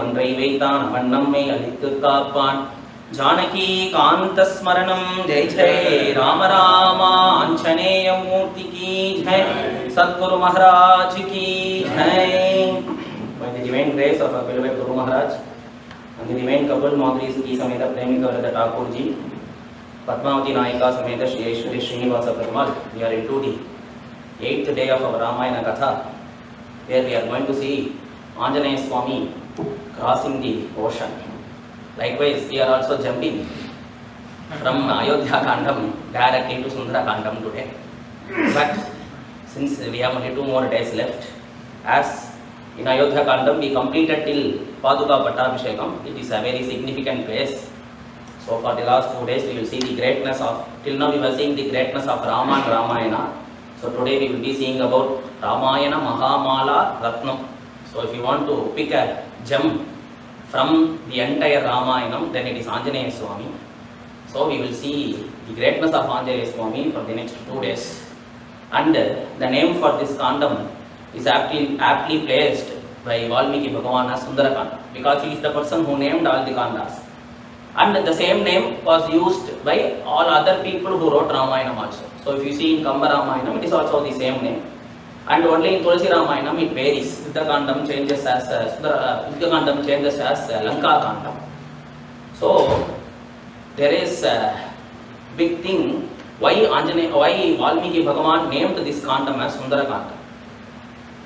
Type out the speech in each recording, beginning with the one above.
ஒன்றை வைத்தான் அவன் நம்மை அழித்து காப்பான். ஜானகி காந்த ஸ்மரணம் ஜெய் ஜெய் ராம ராமா ஆஞ்சநேய மூர்த்தி கி ஜெய் சத்குரு மகாராஜ் கி Jai. By the divine grace of our beloved Guru Maharaj and the divine couple Madhuri Suki Sameta Premika Vrata Thakur ji, Padmavati Nayika Sameta Sri Aishwarya Srinivasa Perumal, we are into the 8th day of our Ramayana Katha, where we are going to see Anjaneya Swami crossing the ocean. Likewise, we are also jumping from Ayodhya Kandam directly to Sundarakandam today. But since we have only 2 more days left, as in Ayodhya Kandam we completed till Paduka Pattabhishekam, it is a very significant place. So for the last 2 days we will see the greatness of, till now we were seeing the greatness of Rama and Ramayana. So today we will be seeing about Ramayana Mahamala Ratnam. So if you want to pick a gem from the entire Ramayanam, then it is Anjaneya Swami. So we will see the greatness of Anjaneya Swami for the next 2 days. And the name for this Kandam is aptly placed by Valmiki Bhagavan as Sundarakandam, because he is the person who named all the Kandas. And the same name was used by all other people who wrote Ramayanam also. So if you see in Kamba Ramayanam, it is also the same name. And only in Tulsi Ramayanam it varies. Kandam changes as Kandam changes as Lanka Kandam. So there is a big thing why Valmiki Bhagavan named this Kandam as Sundarakandam.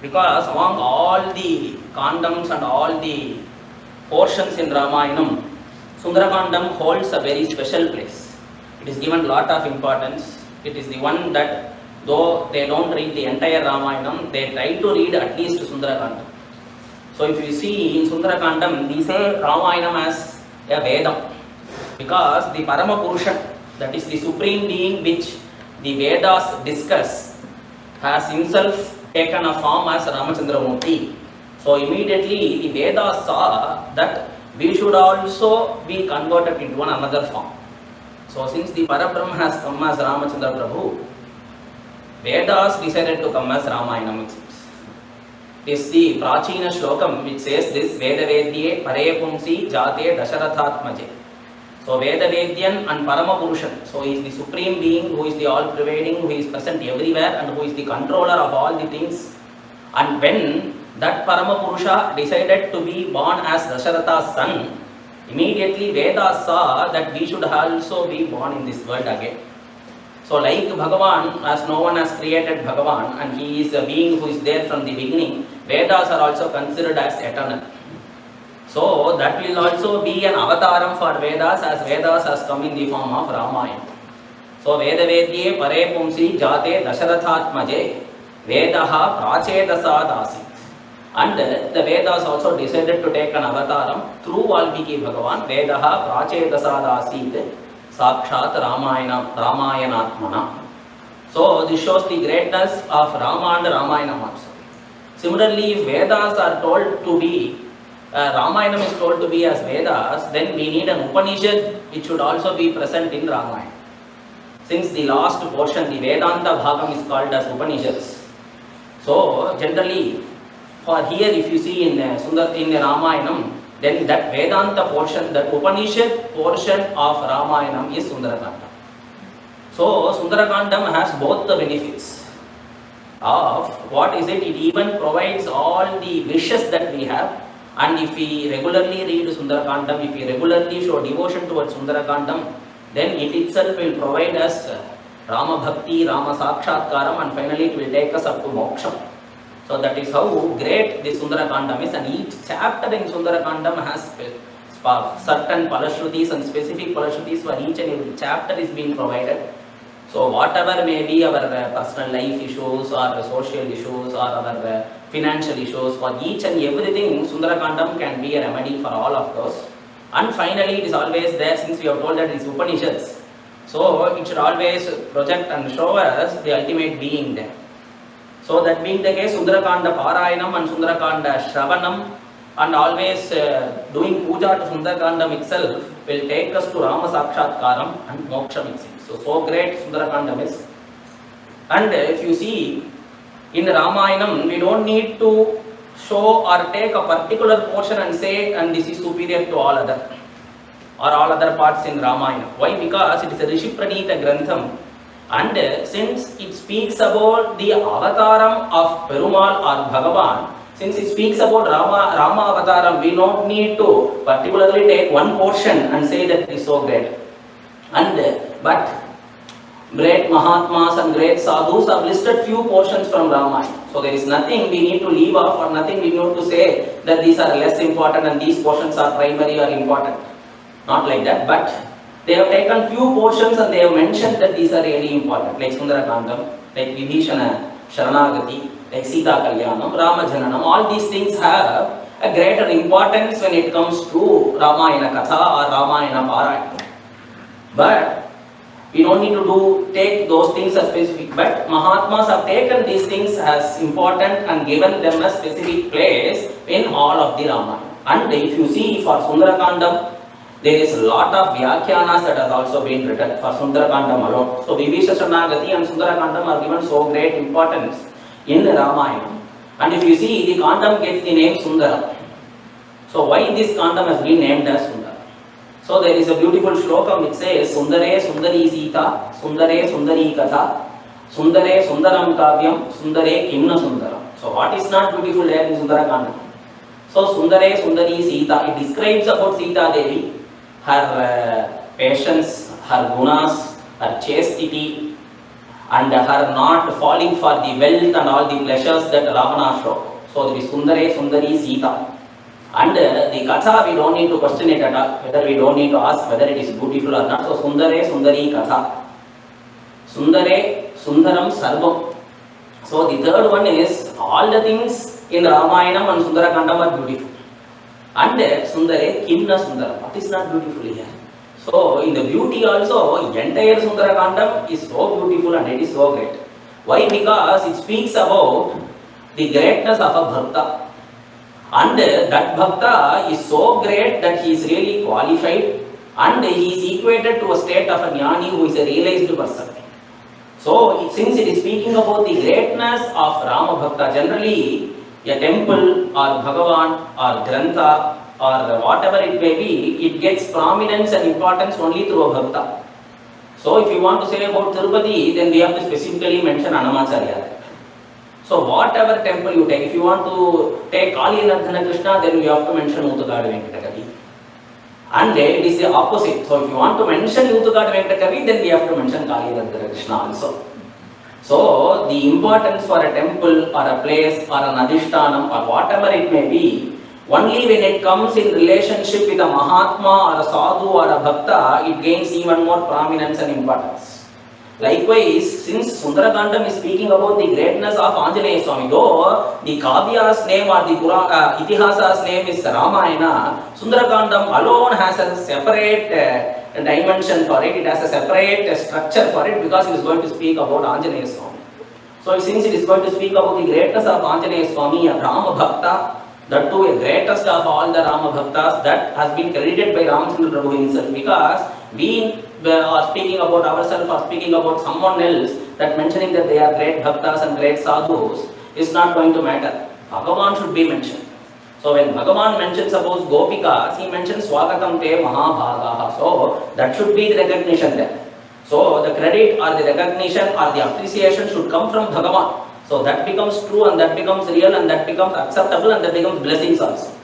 Because among all the Kandams and all the portions in Ramayanam, Sundarakandam holds a very special place. It is given lot of importance. It is the one that though they don't read the entire Ramayanam, they try to read at least Sundarakandam. So if you see in Sundarakandam, they say Ramayanam as a Vedam, because the Parama Purusha, that is the supreme being which the Vedas discuss, has himself taken a form as Ramcharitmanas. So immediately the Vedas saw that we should also be converted into another form. So since the Parabrahma has come as Ramachandra Prabhu, Vedas decided to come as Ramayanam. It is the Prachina Shlokam which says this: Vedavedye Pare Pumsi Jate Dasharathatmaje. So Vedavedyan and Paramapurushan. So he is the supreme being who is the all-pervading, who is present everywhere and who is the controller of all the things. And when that Paramapurusha decided to be born as Dasharatha's son, immediately Vedas saw that we should also be born in this world again. So like Bhagavan, as no one has created Bhagavan and he is a being who is there from the beginning, Vedas are also considered as eternal. So that will also be an avataram for Vedas, as Vedas has come in the form of Ramayana. So Vedavedye Pare Pumsi Jate Dasharathatmaje Vedaha Prachedasadasi. And the Vedas also decided to take an avataram through Valmiki Bhagavan. Vedaha Prachedasadasi Sakshat Ramayanatmana. So this shows the greatness of Rama and Ramayanam also. Similarly, if Vedas are told to be, Ramayanam is told to be as Vedas, then we need an Upanishad which should also be present in Ramayana. Since the last portion, the Vedanta Bhagam, is called as Upanishads. So generally, for here if you see in Ramayanam, then that Vedanta portion, that Upanishad portion of Ramayanam is Sundarakandam. So Sundarakandam has both the benefits of what is it? It even provides all the wishes that we have. And if we regularly read Sundarakandam, if we regularly show devotion towards Sundarakandam, then it itself will provide us Rama Bhakti, Rama Sakshatkaram, and finally it will take us up to Moksha. So that is how great the Sundarakandam is, and each chapter in Sundarakandam has certain palashrutis and specific palashrutis for each and every chapter is being provided. So whatever may be our personal life issues or social issues or our financial issues, for each and everything Sundarakandam can be a remedy for all of those. And finally it is always there, since we have told that it is Upanishads, so it should always project and show us the ultimate being there. So that being the case, Sundarakanda Parayanam and Sundarakanda Shravanam and always doing puja to Sundarakandam itself will take us to Rama Sakshatkaram and Moksha mixing. So great Sundarakandam is. And if you see in Ramayanam, we don't need to show or take a particular portion and say, and this is superior to all other parts in Ramayana. Why? Because it is a Rishi Pranita Grantham, and since it speaks about the avataram of Perumal or Bhagavan, since it speaks about Rama avataram, we don't need to particularly take one portion and say that it is so great. But great Mahatmas and great Sadhus have listed few portions from Ramayana. So there is nothing we need to leave off or nothing we need to say that these are less important and these portions are primary or important. Not like that, but they have taken few portions and they have mentioned that these are really important, like Sundarakandam, like Vibhishana Sharanagati, like Sita Kalyanam, Ramajananam. All these things have a greater importance when it comes to Ramayana Katha or Ramayana Parayana. But we don't need to take those things as specific. But Mahatmas have taken these things as important and given them a specific place in all of the Ramayana. And if you see for Sundarakandam, there is a lot of Vyakhyanas that have also been written for Sundarakandam alone. So Vibhishana and Sundarakandam are given so great importance in Ramayana. And if you see, the Kandam gets the name Sundara. So why this Kandam has been named as Sundara? So there is a beautiful shloka which says, Sundare Sundari Sita, Sundare Sundari Katha, Sundare Sundaram Kavyam, Sundare Kimna Sundaram. So what is not beautiful there in Sundarakandam? So Sundare Sundari Sita, it describes about Sita Devi, her patience, her gunas, her chastity, and her not falling for the wealth and all the pleasures that Ravana showed. So there is Sundare Sundari Sita. And the Katha, we don't need to question it at all, whether we don't need to ask whether it is beautiful or not. So Sundare Sundari Katha. Sundare Sundaram Sarvam. So the third one is, all the things in Ramayanam and Sundarakandam are beautiful. And Sundare Kimna Sundaram. What is not beautiful here? So in the beauty also, entire Sundarakandam is so beautiful and it is so great. Why? Because it speaks about the greatness of a Bhakta. And that Bhakta is so great that he is really qualified and he is equated to a state of a Jnani who is a realized person. So since it is speaking about the greatness of Rama Bhakta, generally a temple or Bhagavan or Grantha or whatever it may be, it gets prominence and importance only through a Bhakta. So if you want to say about Tirupati, then we have to specifically mention Annamacharya. So whatever temple you take, if you want to take Kali Nardhana Krishna, then you have to mention Uttagadu Venkatakavi. And it is the opposite. So if you want to mention Uttagadu Venkatakavi, then we have to mention Kali Nardhana Krishna also. So the importance for a temple or a place or an adhishtanam or whatever it may be, only when it comes in relationship with a Mahatma or a Sadhu or a Bhakta, it gains even more prominence and importance. Likewise, since Sundarakandam is speaking about the greatness of Anjaneya Swami, though the Kavya's name or the Itihasa's name is Ramayana, Sundarakandam alone has a separate dimension for it, it has a separate structure for it because it is going to speak about Anjaneya Swami. So since it is going to speak about the greatness of Anjaneya Swami, a Rama Bhakta, that too a greatest of all the Rama Bhaktas, that has been credited by Ramchandra Prabhu himself, because we are speaking about ourselves or speaking about someone else, that mentioning that they are great Bhaktas and great Sadhus is not going to matter. Bhagavan should be mentioned. So when Bhagavan mentions suppose Gopikas, he mentions Swagatam Te Mahabhagaha. So that should be the recognition there. So the credit or the recognition or the appreciation should come from Bhagavan. So that becomes true and that becomes real and that becomes acceptable and that becomes blessings also.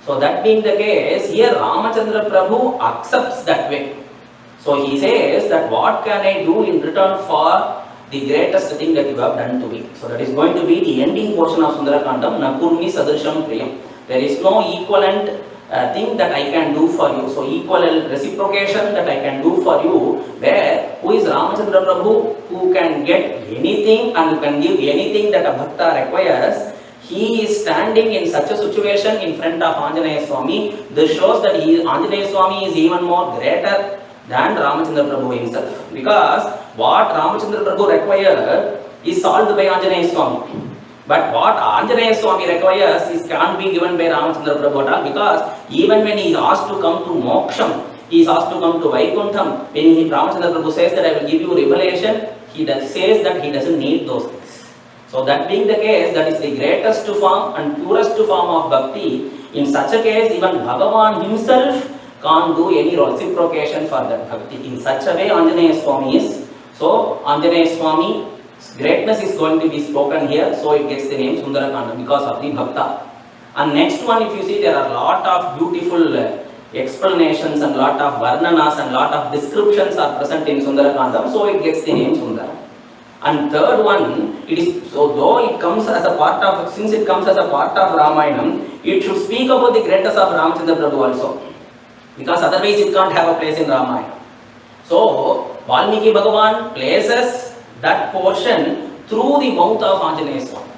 So that being the case, here Ramachandra Prabhu accepts that way. So he says that what can I do in return for the greatest thing that you have done to me. So that is going to be the ending portion of Sundarakandam, Nakurmi Sadrisham Priyam. There is no equivalent thing that I can do for you. So equal reciprocation that I can do for you, where who is Ramachandra Prabhu, who can get anything and who can give anything that a Bhakta requires. He is standing in such a situation in front of Anjaneya Swami. This shows that Anjaneya Swami is even more greater than Ramachandra Prabhu himself. Because what Ramachandra Prabhu required is solved by Anjaneya Swami. But what Anjaneya Swami requires is can't be given by Ramachandra Prabhu at all, because even when he is asked to come to Moksham, he is asked to come to Vaikuntham, when Ramachandra Prabhu says that I will give you revelation, he says that he doesn't need those things. So that being the case, that is the greatest form and purest form of bhakti. In such a case, even Bhagavan himself can't do any reciprocation for that bhakti. In such a way, Anjaneya Swami is. So Anjaneya Swami greatness is going to be spoken here, so it gets the name Sundarakandam because of the bhakta. And next one, if you see, there are lot of beautiful explanations and lot of varnanas and lot of descriptions are present in Sundarakandam, so it gets the name Sundara. And third one, it is so though it comes as a part of, since it comes as a part of Ramayanam, it should speak about the greatness of Ramchandra Prabhu also, because otherwise it can't have a place in Ramayana. So Valmiki Bhagavan places that portion through the mouth of Anjaneya Swami.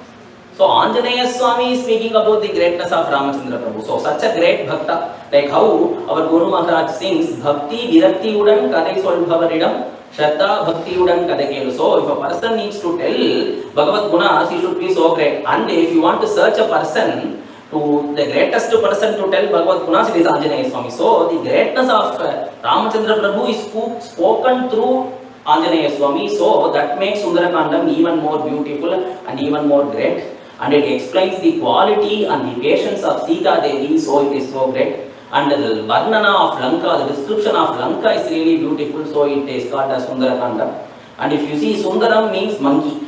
So Anjaneya Swami is speaking about the greatness of Ramachandra Prabhu. So such a great bhakta, like how our Guru Maharaj sings, Bhakti Virakti Udan Kadai Solbhavaridam Shraddha Bhakti Udan Kadakelu. So if a person needs to tell Bhagavad Gunas, he should be so great. And if you want to search a person, to the greatest person to tell Bhagavad Gunas, it is Anjaneya Swami. So the greatness of Ramachandra Prabhu is spoken through Anjaneya Swami. So that makes Sundarakandam even more beautiful and even more great. And it explains the quality and the patience of Sita Devi, so it is so great. And the Varnana of Lanka, the description of Lanka is really beautiful, so it is called as Sundarakandam. And if you see, Sundaram means monkey,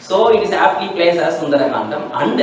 so it is aptly placed as Sundarakandam. And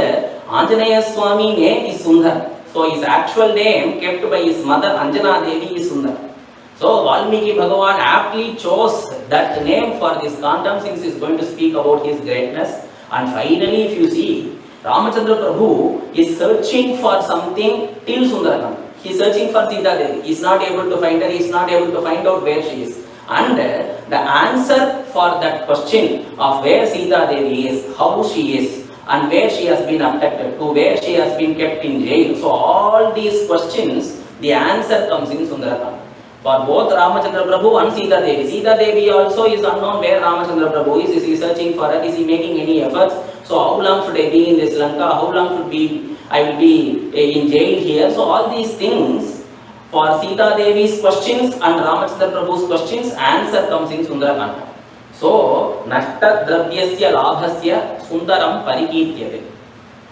Anjaneya Swami name is Sundar, so his actual name kept by his mother Anjana Devi is Sundar. So Valmiki Bhagavan aptly chose that name for this Kandam, since he is going to speak about his greatness. And finally, if you see, Ramachandra Prabhu is searching for something till Sundarakandam. He is searching for Sita Devi. He is not able to find her, he is not able to find out where she is. And the answer for that question of where Sita Devi is, how she is, and where she has been abducted, to where she has been kept in jail. So all these questions, the answer comes in Sundarakandam. For both Ramachandra Prabhu and Sita Devi. Sita Devi also is unknown where Ramachandra Prabhu is. Is he searching for her? Is he making any efforts? So how long should I be in this Lanka? How long should I will be in jail here? So all these things, for Sita Devi's questions and Ramachandra Prabhu's questions, answer comes in Sundarakandam. So Nashta Dravyasya Labhasya Sundaram Parikirtyate.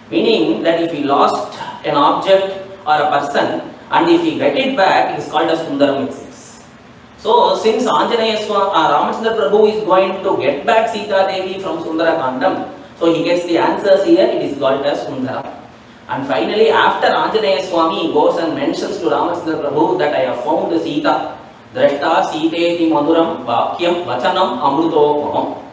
Meaning that if he lost an object or a person, and if he get it back, it is called as Sundaram itself. So since Anjaneya Swami, Ramachandra Prabhu is going to get back Sita Devi from Sundarakandam, so he gets the answers here, it is called as Sundaram. And finally, after Anjaneya Swami goes and mentions to Ramachandra Prabhu that I have found Sita, Drashta Siteti Maduram Vakyam Vachanam Amrutopamam.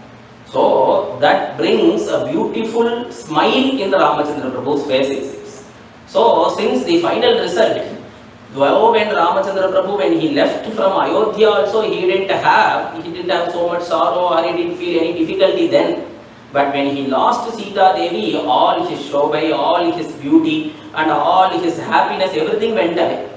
So that brings a beautiful smile in the Ramachandra Prabhu's face. So since the final result, though when Ramachandra Prabhu, when he left from Ayodhya also, he didn't have so much sorrow or he didn't feel any difficulty then. But when he lost Sita Devi, all his shobhai, all his beauty and all his happiness, everything went away.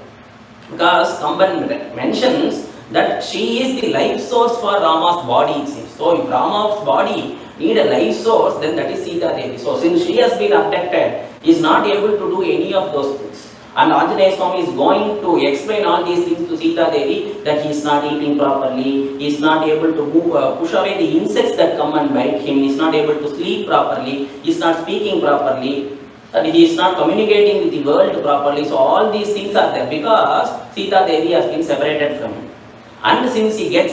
Because Kamba mentions that she is the life source for Rama's body, it seems. So if Rama's body need a life source, then that is Sita Devi. So since she has been abducted, he is not able to do any of those things. And Anjaneya Swami is going to explain all these things to Sita Devi, that he is not eating properly, he is not able to push away the insects that come and bite him, he is not able to sleep properly, he is not speaking properly, and he is not communicating with the world properly. So all these things are there because Sita Devi has been separated from him. And since he gets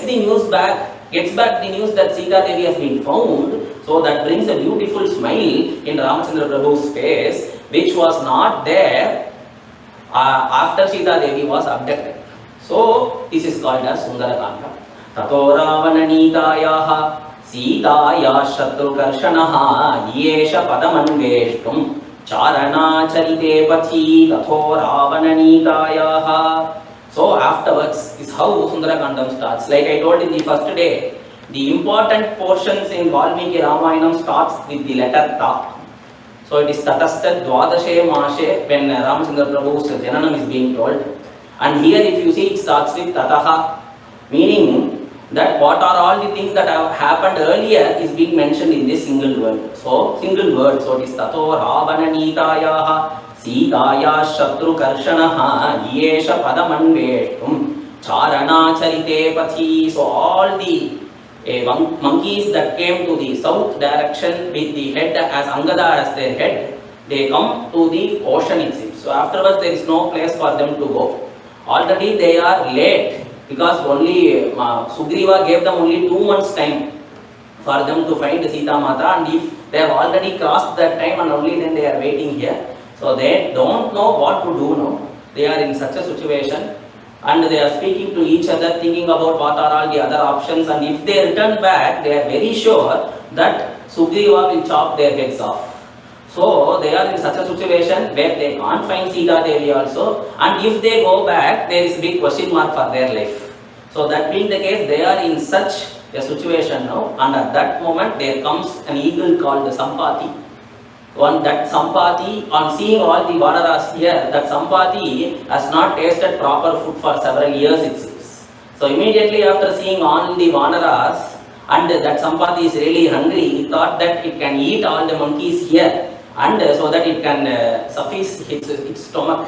back the news that Sita Devi has been found, so that brings a beautiful smile in Ramachandra Prabhu's face, which was not there after Sita Devi was abducted. So this is called as Sundarakandam. Tato Ravananitayaha Sitaya Shatrukarshanaha Yesha Padamanveshtum Charana Charite Pachi Tato Ravananitayaha. So afterwards is how Sundarakandam starts. Like I told in the first day, the important portions in Valmiki Ramayanam starts with the letter Ta. So it is Tatastha Dwadashe Mashe when Ramachandra Prabhu's Jananam is being told. And here if you see, it starts with Tataha, meaning that what are all the things that have happened earlier is being mentioned in this single word. So single word, so it is Tato Ravananitayaha Sitaya Shatru Karshanaha Yesha Padamanveshtum Charana Charite Pathi. So all the monkeys that came to the south direction with the head as Angada as their head, they come to the ocean it seems. So afterwards there is no place for them to go. Already they are late because only Sugriva gave them only 2 months time for them to find Sita Mata, and if they have already crossed that time and only then they are waiting here. So they don't know what to do now. They are in such a situation and they are speaking to each other, thinking about what are all the other options, and if they return back, they are very sure that Sugriva will chop their heads off. So they are in such a situation where they can't find Sita Devi also, and if they go back, there is a big question mark for their life. So that being the case, they are in such a situation now, and at that moment there comes an eagle called Sampati. That Sampati, on seeing all the Vanaras here, that Sampati has not tasted proper food for several years it seems. So immediately after seeing all the Vanaras, and that Sampati is really hungry, he thought that it can eat all the monkeys here, and so that it can suffice its stomach.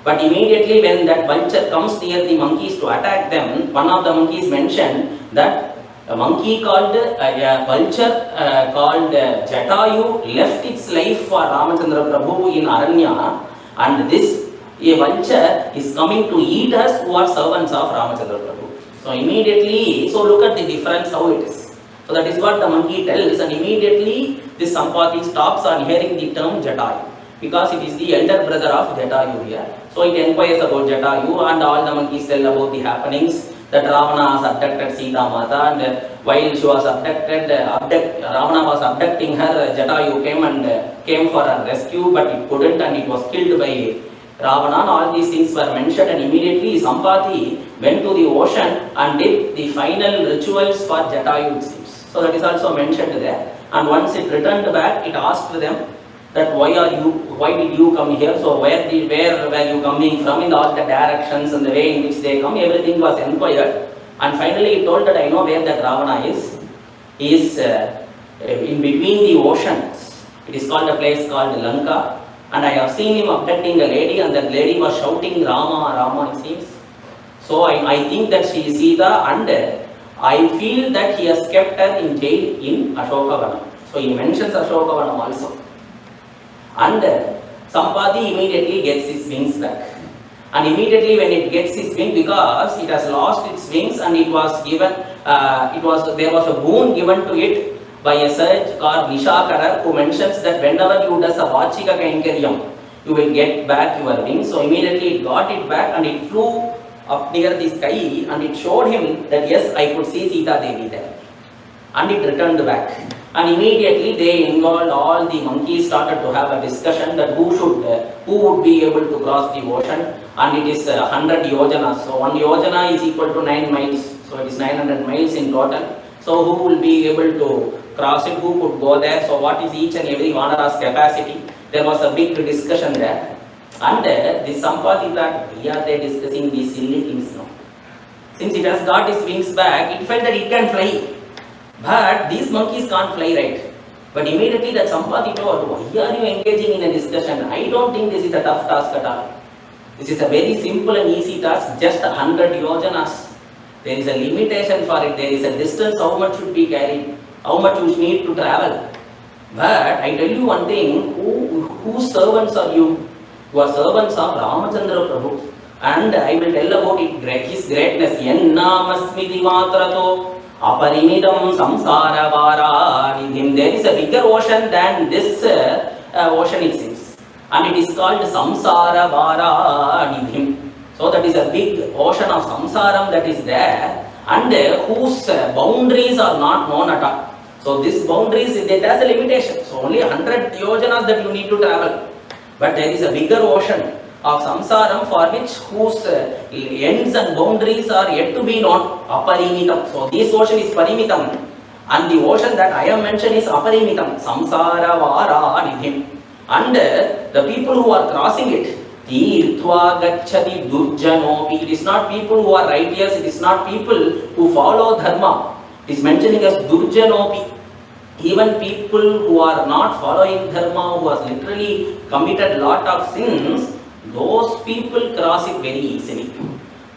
But immediately when that vulture comes near the monkeys to attack them, one of the monkeys mentioned that a monkey called, a vulture called Jatayu left its life for Ramachandra Prabhu in Aranya, and this a vulture is coming to eat us who are servants of Ramachandra Prabhu. So immediately, so look at the difference how it is. So that is what the monkey tells, and immediately this Sampati stops on hearing the term Jatayu, because it is the elder brother of Jatayu here. So it inquires about Jatayu, and all the monkeys tell about the happenings, that Ravana has abducted Sita Mata, and while she was Ravana was abducting her, Jatayu came for her rescue, but it couldn't, and it was killed by Ravana. All these things were mentioned, and immediately Sampati went to the ocean and did the final rituals for Jatayu it seems. So that is also mentioned there. And once it returned back, it asked them that why did you come here? So where were you coming from, in all the directions and the way in which they come, everything was inquired. And finally he told that I know where that Ravana is. He is in between the oceans. It is called a place called Lanka. And I have seen him abducting a lady, and that lady was shouting Rama, Rama it seems. So I think that she is Sita, and I feel that he has kept her in jail in Ashokavanam. So he mentions Ashokavanam also. And Sampati immediately gets his wings back. And immediately when it gets its wings, because it has lost its wings, and it was given, there was a boon given to it by a sage called Nishakarar, who mentions that whenever you does a Vachika Kainkaryam, you will get back your wings. So immediately it got it back, and it flew up near the sky, and it showed him that yes, I could see Sita Devi there. And it returned back. And immediately they involved, all the monkeys started to have a discussion that who would be able to cross the ocean, and it is 100 yojanas. So 1 yojana is equal to 9 miles. So it is 900 miles in total. So who will be able to cross it, who could go there, so what is each and every Vanara's capacity. There was a big discussion there. And this Sampati thought, why are they discussing these silly things now? Since it has got its wings back, it felt that it can fly. But these monkeys can't fly, right? But immediately that Sampati told, why are you engaging in a discussion? I don't think this is a tough task at all. This is a very simple and easy task, just 100 yojanas. There is a limitation for it, there is a distance, how much should be carried, how much you need to travel. But I tell you one thing, whose servants are you? You are servants of Ramachandra Prabhu. And I will tell about it, his greatness. Yannamasmiti matrato aparimidam samsara varanidhim. There is a bigger ocean than this ocean it seems. And it is called samsara varanidhim. So that is a big ocean of samsaram that is there, and whose boundaries are not known at all. So this boundaries, it has a limitation. So only 100 yojanas that you need to travel. But there is a bigger ocean of samsaram for which whose ends and boundaries are yet to be known. Aparimitam. So this ocean is parimitam, and the ocean that I have mentioned is aparimitam. Samsara varanidhim. And the people who are crossing it, Tirtva gacchati durjanopi. It is not people who are righteous, it is not people who follow dharma. It is mentioning as durjanopi. Even people who are not following dharma, who has literally committed lot of sins, those people cross it very easily.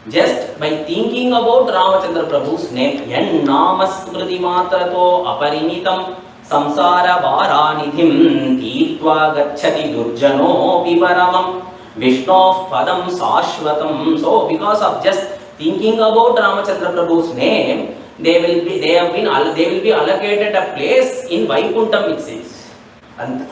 Just by thinking about Ramachandra Prabhu's name, Yan Namasmriti Matrato Aparinitam Samsara Varanidhim Tirtva Gacchati Durjano Piparamam Vishnof Padam Sashvatam. So, because of just thinking about Ramachandra Prabhu's name, they will be allocated a place in Vaikuntham itself. And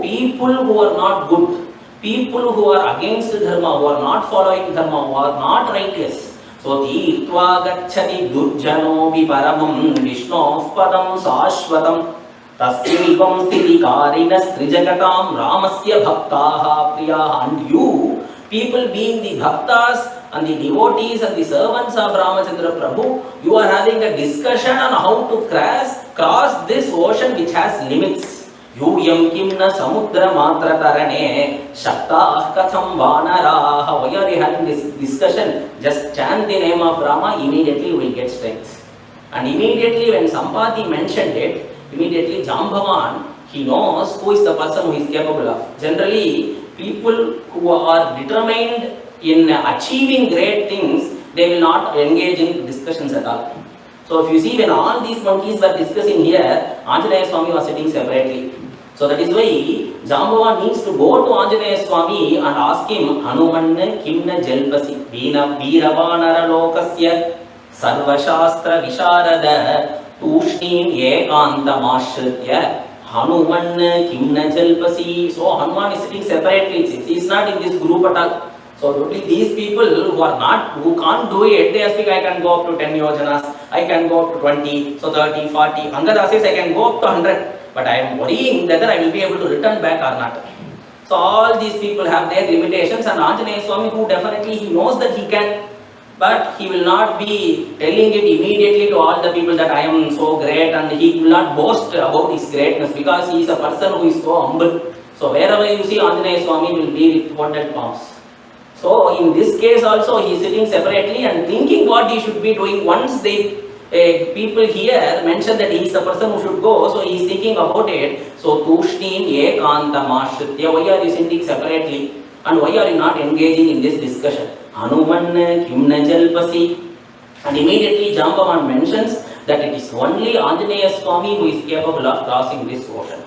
people who are not good, people who are against dharma, who are not following dharma, who are not righteous. So, Tirtva Gacchati Durjano Viparamam Vishnof Padam Sashvatam Tasmivam Sthitikarina Strijagatam Ramasya Bhaktaha Priyaha. And you, people being the bhaktas and the devotees and the servants of Ramachandra Prabhu, you are having a discussion on how to cross this ocean which has limits. Yuyam kimna samudra matra tarane shakta katham vanaraha. Why are you having this discussion? Just chant the name of Rama, immediately you will get strength. And immediately when Sampati mentioned it, immediately Jambavan, he knows who is the person who is capable of. Generally, people who are determined in achieving great things, they will not engage in discussions at all. So if you see, when all these monkeys were discussing here, Anjaneya Swami was sitting separately. So that is why Jambavan needs to go to Anjaneya Swami and ask him, Hanumanna kimna jalpasi veena veeravanara lokasya sarvashastra visharada tushnim ekantamashritya Hanumanna kimna jalpasi. So Hanuman is sitting separately. He is not in this group at all. So totally these people who can't do it, they speak, I can go up to 10 yojanas, I can go up to 20, so 30, 40. Angada says I can go up to 100, but I am worrying whether I will be able to return back or not. So all these people have their limitations, and Anjaneya Swami, who definitely he knows that he can, but he will not be telling it immediately to all the people that I am so great, and he will not boast about his greatness because he is a person who is so humble. So wherever you see Anjaneya Swami will be with folded palms. So in this case also he is sitting separately and thinking what he should be doing. Once the people here mention that he is the person who should go, so he is thinking about it. So Tushnim Ekantamashritya, why are you sitting separately and why are you not engaging in this discussion? Hanuman Kimna Jalpasi. And immediately Jambavan mentions that it is only Anjaneya Swami who is capable of crossing this ocean.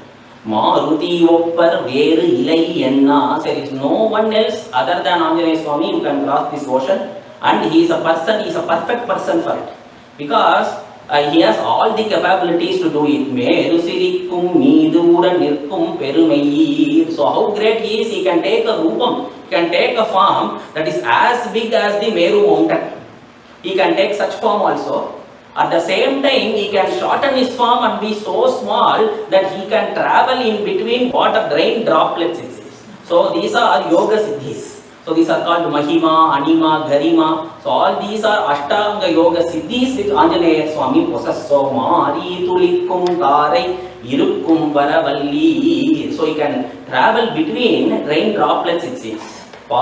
Maruti Oppar Veru Ilai Enna. There is no one else other than Anjaneya Swami who can cross this ocean, and he is a person, he is a perfect person for it. Because he has all the capabilities to do it. Meru Sirikkum Meedura Nirkum Perumai. So how great he is, he can take a rupam, he can take a form that is as big as the Meru mountain. He can take such form also. At the same time, he can shorten his form and be so small that he can travel in between water rain droplets. So these are yoga siddhis. So these are called Mahima, Anima, Garima. So all these are Ashtanga yoga siddhis which Anjaneya Swami possesses. So Mari Tulikkum Tarai Irukkum Varavalli. So he can travel between rain droplets, it says. He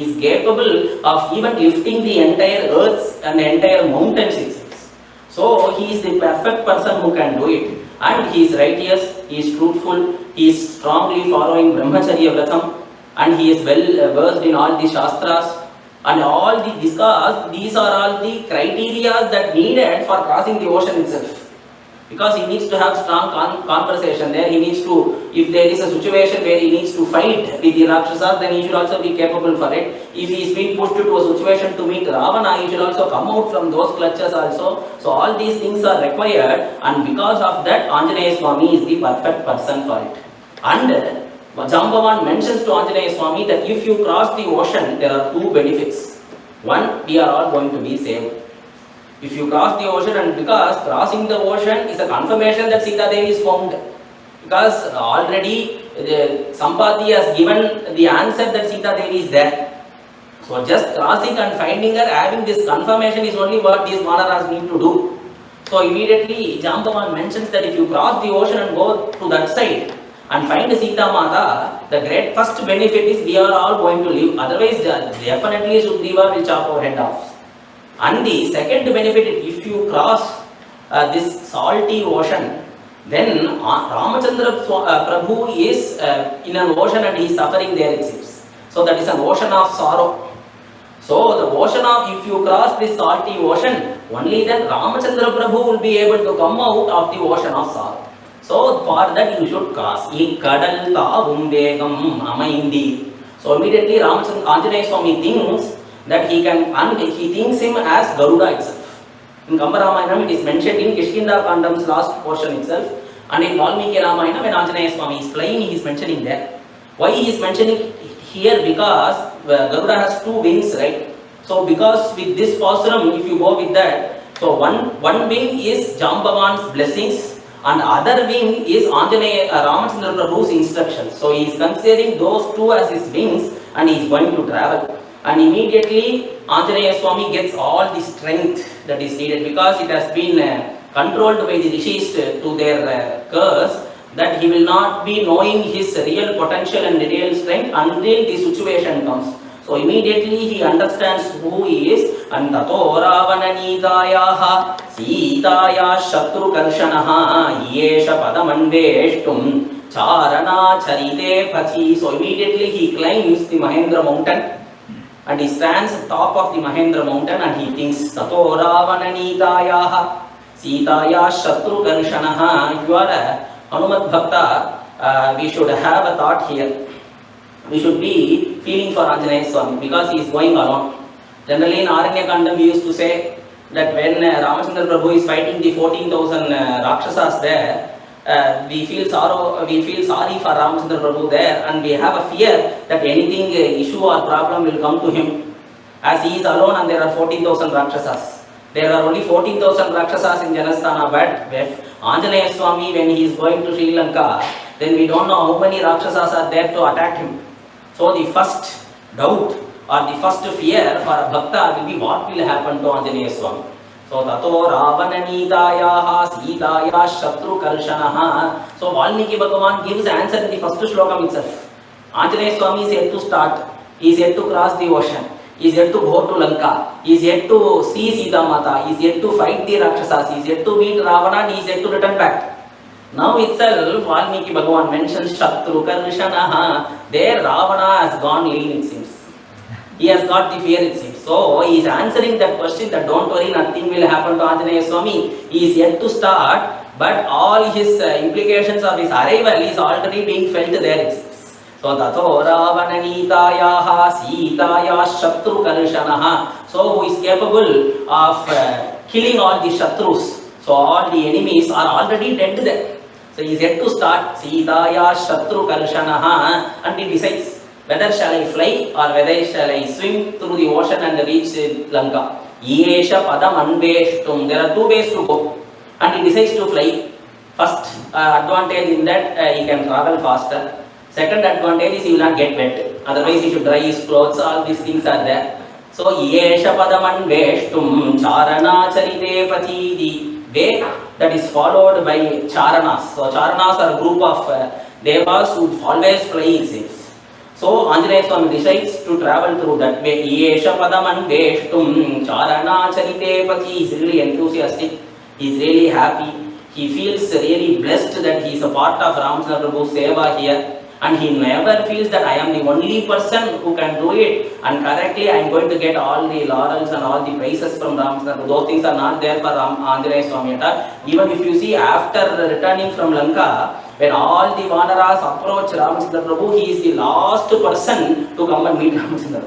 is capable of even lifting the entire earth and the entire mountains. So he is the perfect person who can do it. And he is righteous, he is truthful, he is strongly following Brahmacharya Vratam, and he is well versed in all the Shastras. And all the discourse, these are all the criteria that needed for crossing the ocean itself. Because he needs to have strong conversation there, he needs to, if there is a situation where he needs to fight with the Rakshasas, then he should also be capable for it. If he is being pushed to a situation to meet Ravana, he should also come out from those clutches also. So all these things are required, and because of that, Anjaneya Swami is the perfect person for it. And Jambavan mentions to Anjaneya Swami that if you cross the ocean, there are two benefits. One, we are all going to be saved. If you cross the ocean, and because crossing the ocean is a confirmation that Sita Devi is found. Because already Sampati has given the answer that Sita Devi is there. So just crossing and finding her, having this confirmation is only what these Vanaras need to do. So immediately Jambavan mentions that if you cross the ocean and go to that side and find Sita Mata, the great first benefit is we are all going to live. Otherwise definitely Sugriva will chop our head off. And the second benefit, if you cross this salty ocean, then Ramachandra Prabhu is in an ocean and he is suffering there, it seems. So that is an ocean of sorrow. So the ocean of, if you cross this salty ocean, only then Ramachandra Prabhu will be able to come out of the ocean of sorrow. So for that you should cross. Kadal tavum vegam amaindi. So immediately Ramachandra Anjaneya Swami thinks that he can, and he thinks him as Garuda itself. In Kamba Ramayanam it is mentioned in Kandam's last portion itself, and in Valmiki Ramayana when Anjaneya Swami is flying he is mentioning there. Why he is mentioning here? Because Garuda has two wings, right? So because with this pasuram, if you go with that, so one wing is Jambavan's blessings and other wing is Ramachandra Prabhu's instructions. So he is considering those two as his wings and he is going to travel. And immediately Anjaneya Swami gets all the strength that is needed, because it has been controlled by the rishis to their curse, that he will not be knowing his real potential and real strength until the situation comes. So immediately he understands who he is, and tato ravananitayaha sitaya shatru karshanaha yesha padamanveshtum charana charite pachi. So immediately he climbs the Mahendra mountain and he stands at top of the Mahendra mountain and he thinks tato ravananitayaha sitaya shatru karshanaha. If you are a Hanumat Bhakta, we should have a thought here. We should be feeling for Anjaneya Swami because he is going alone. Generally in Kandam we used to say that when Ramachandra Prabhu is fighting the 14,000 Rakshasas there, we feel sorry for Ramachandra Prabhu there, and we have a fear that anything issue or problem will come to him, as he is alone and there are 14,000 Rakshasas. There are only 14,000 Rakshasas in Janasthana, but if Anjaneya Swami, when he is going to Sri Lanka, then we don't know how many Rakshasas are there to attack him. So the first doubt or the first fear for a Bhakta will be what will happen to Anjaneya Swami. So tato ravananitayaha sitaya shatru karshanaha. So Valmiki Bhagavan gives answer in the first shlokam itself. Anjaneya Swami is yet to start, he is yet to cross the ocean, he is yet to go to Lanka, he is yet to see Sita Mata, he is yet to fight the Rakshasas, he is yet to meet Ravana, and he is yet to return back. Now itself Valmiki Bhagavan mentions Shatru Karshanaha. There Ravana has gone lean, it seems. He has got the fear, it seems. So he is answering that question that don't worry, nothing will happen to Anjaneya Swami. He is yet to start, but all his implications of his arrival is already being felt there, it seems. So tato ravananitayaha sitaya shatru karshanaha. So who is capable of killing all the shatrus. So all the enemies are already dead there. So he is yet to start sitaya shatru karshanaha, and he decides whether shall I fly or whether shall I swim through the ocean and reach Lanka. Yesha padam anveshtum. There are two ways to go, and he decides to fly. First advantage in that he can travel faster. Second advantage is he will not get wet. Otherwise he should dry his clothes. All these things are there. So yesha padam anveshtum charana charite pati. The way that is followed by charanas. So charanas are a group of devas who always fly, it seems. So Anjaneya Swami decides to travel through that way. Yesha padam anveshtum charana charite pati. He is really enthusiastic. He is really happy. He feels really blessed that he is a part of Ramachandra Prabhu's seva here. And he never feels that I am the only person who can do it, and correctly I am going to get all the laurels and all the praises from Ramachandra. Those things are not there for Anjaneya Swami at all. Even if you see, after returning from Lanka, when all the Vanaras approach Ramachandra Prabhu, he is the last person to come and meet Ramachandra.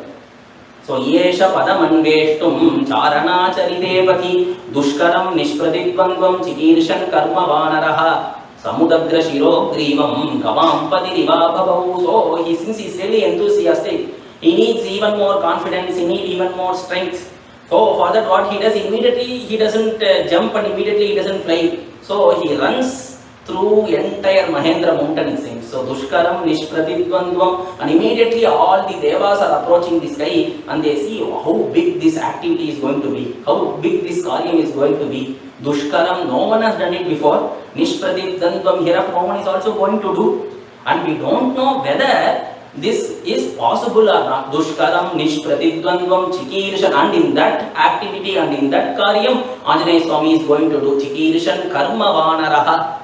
So yesha padam anveshtum charana charitepati dushkaram nishpratidvandvam chikirshan karma vanaraha samudagra shiro grivam kavampati rivabhavau. So since he is really enthusiastic, he needs even more confidence, he needs even more strength. So for that what he does, immediately he doesn't jump and immediately he doesn't fly. So he runs through entire Mahendra mountain, it seems. So dushkaram nishpratidvandvam, and immediately all the devas are approaching the sky and they see how big this activity is going to be, how big this karyam is going to be. Dushkaram, no one has done it before. Nishpratidvandvam, hereafter no one is also going to do. And we don't know whether this is possible or not. Dushkaram nishpratidvandvam chikirshan, and in that activity and in that karyam Anjaneya Swami is going to do chikirshan karma vanaraha.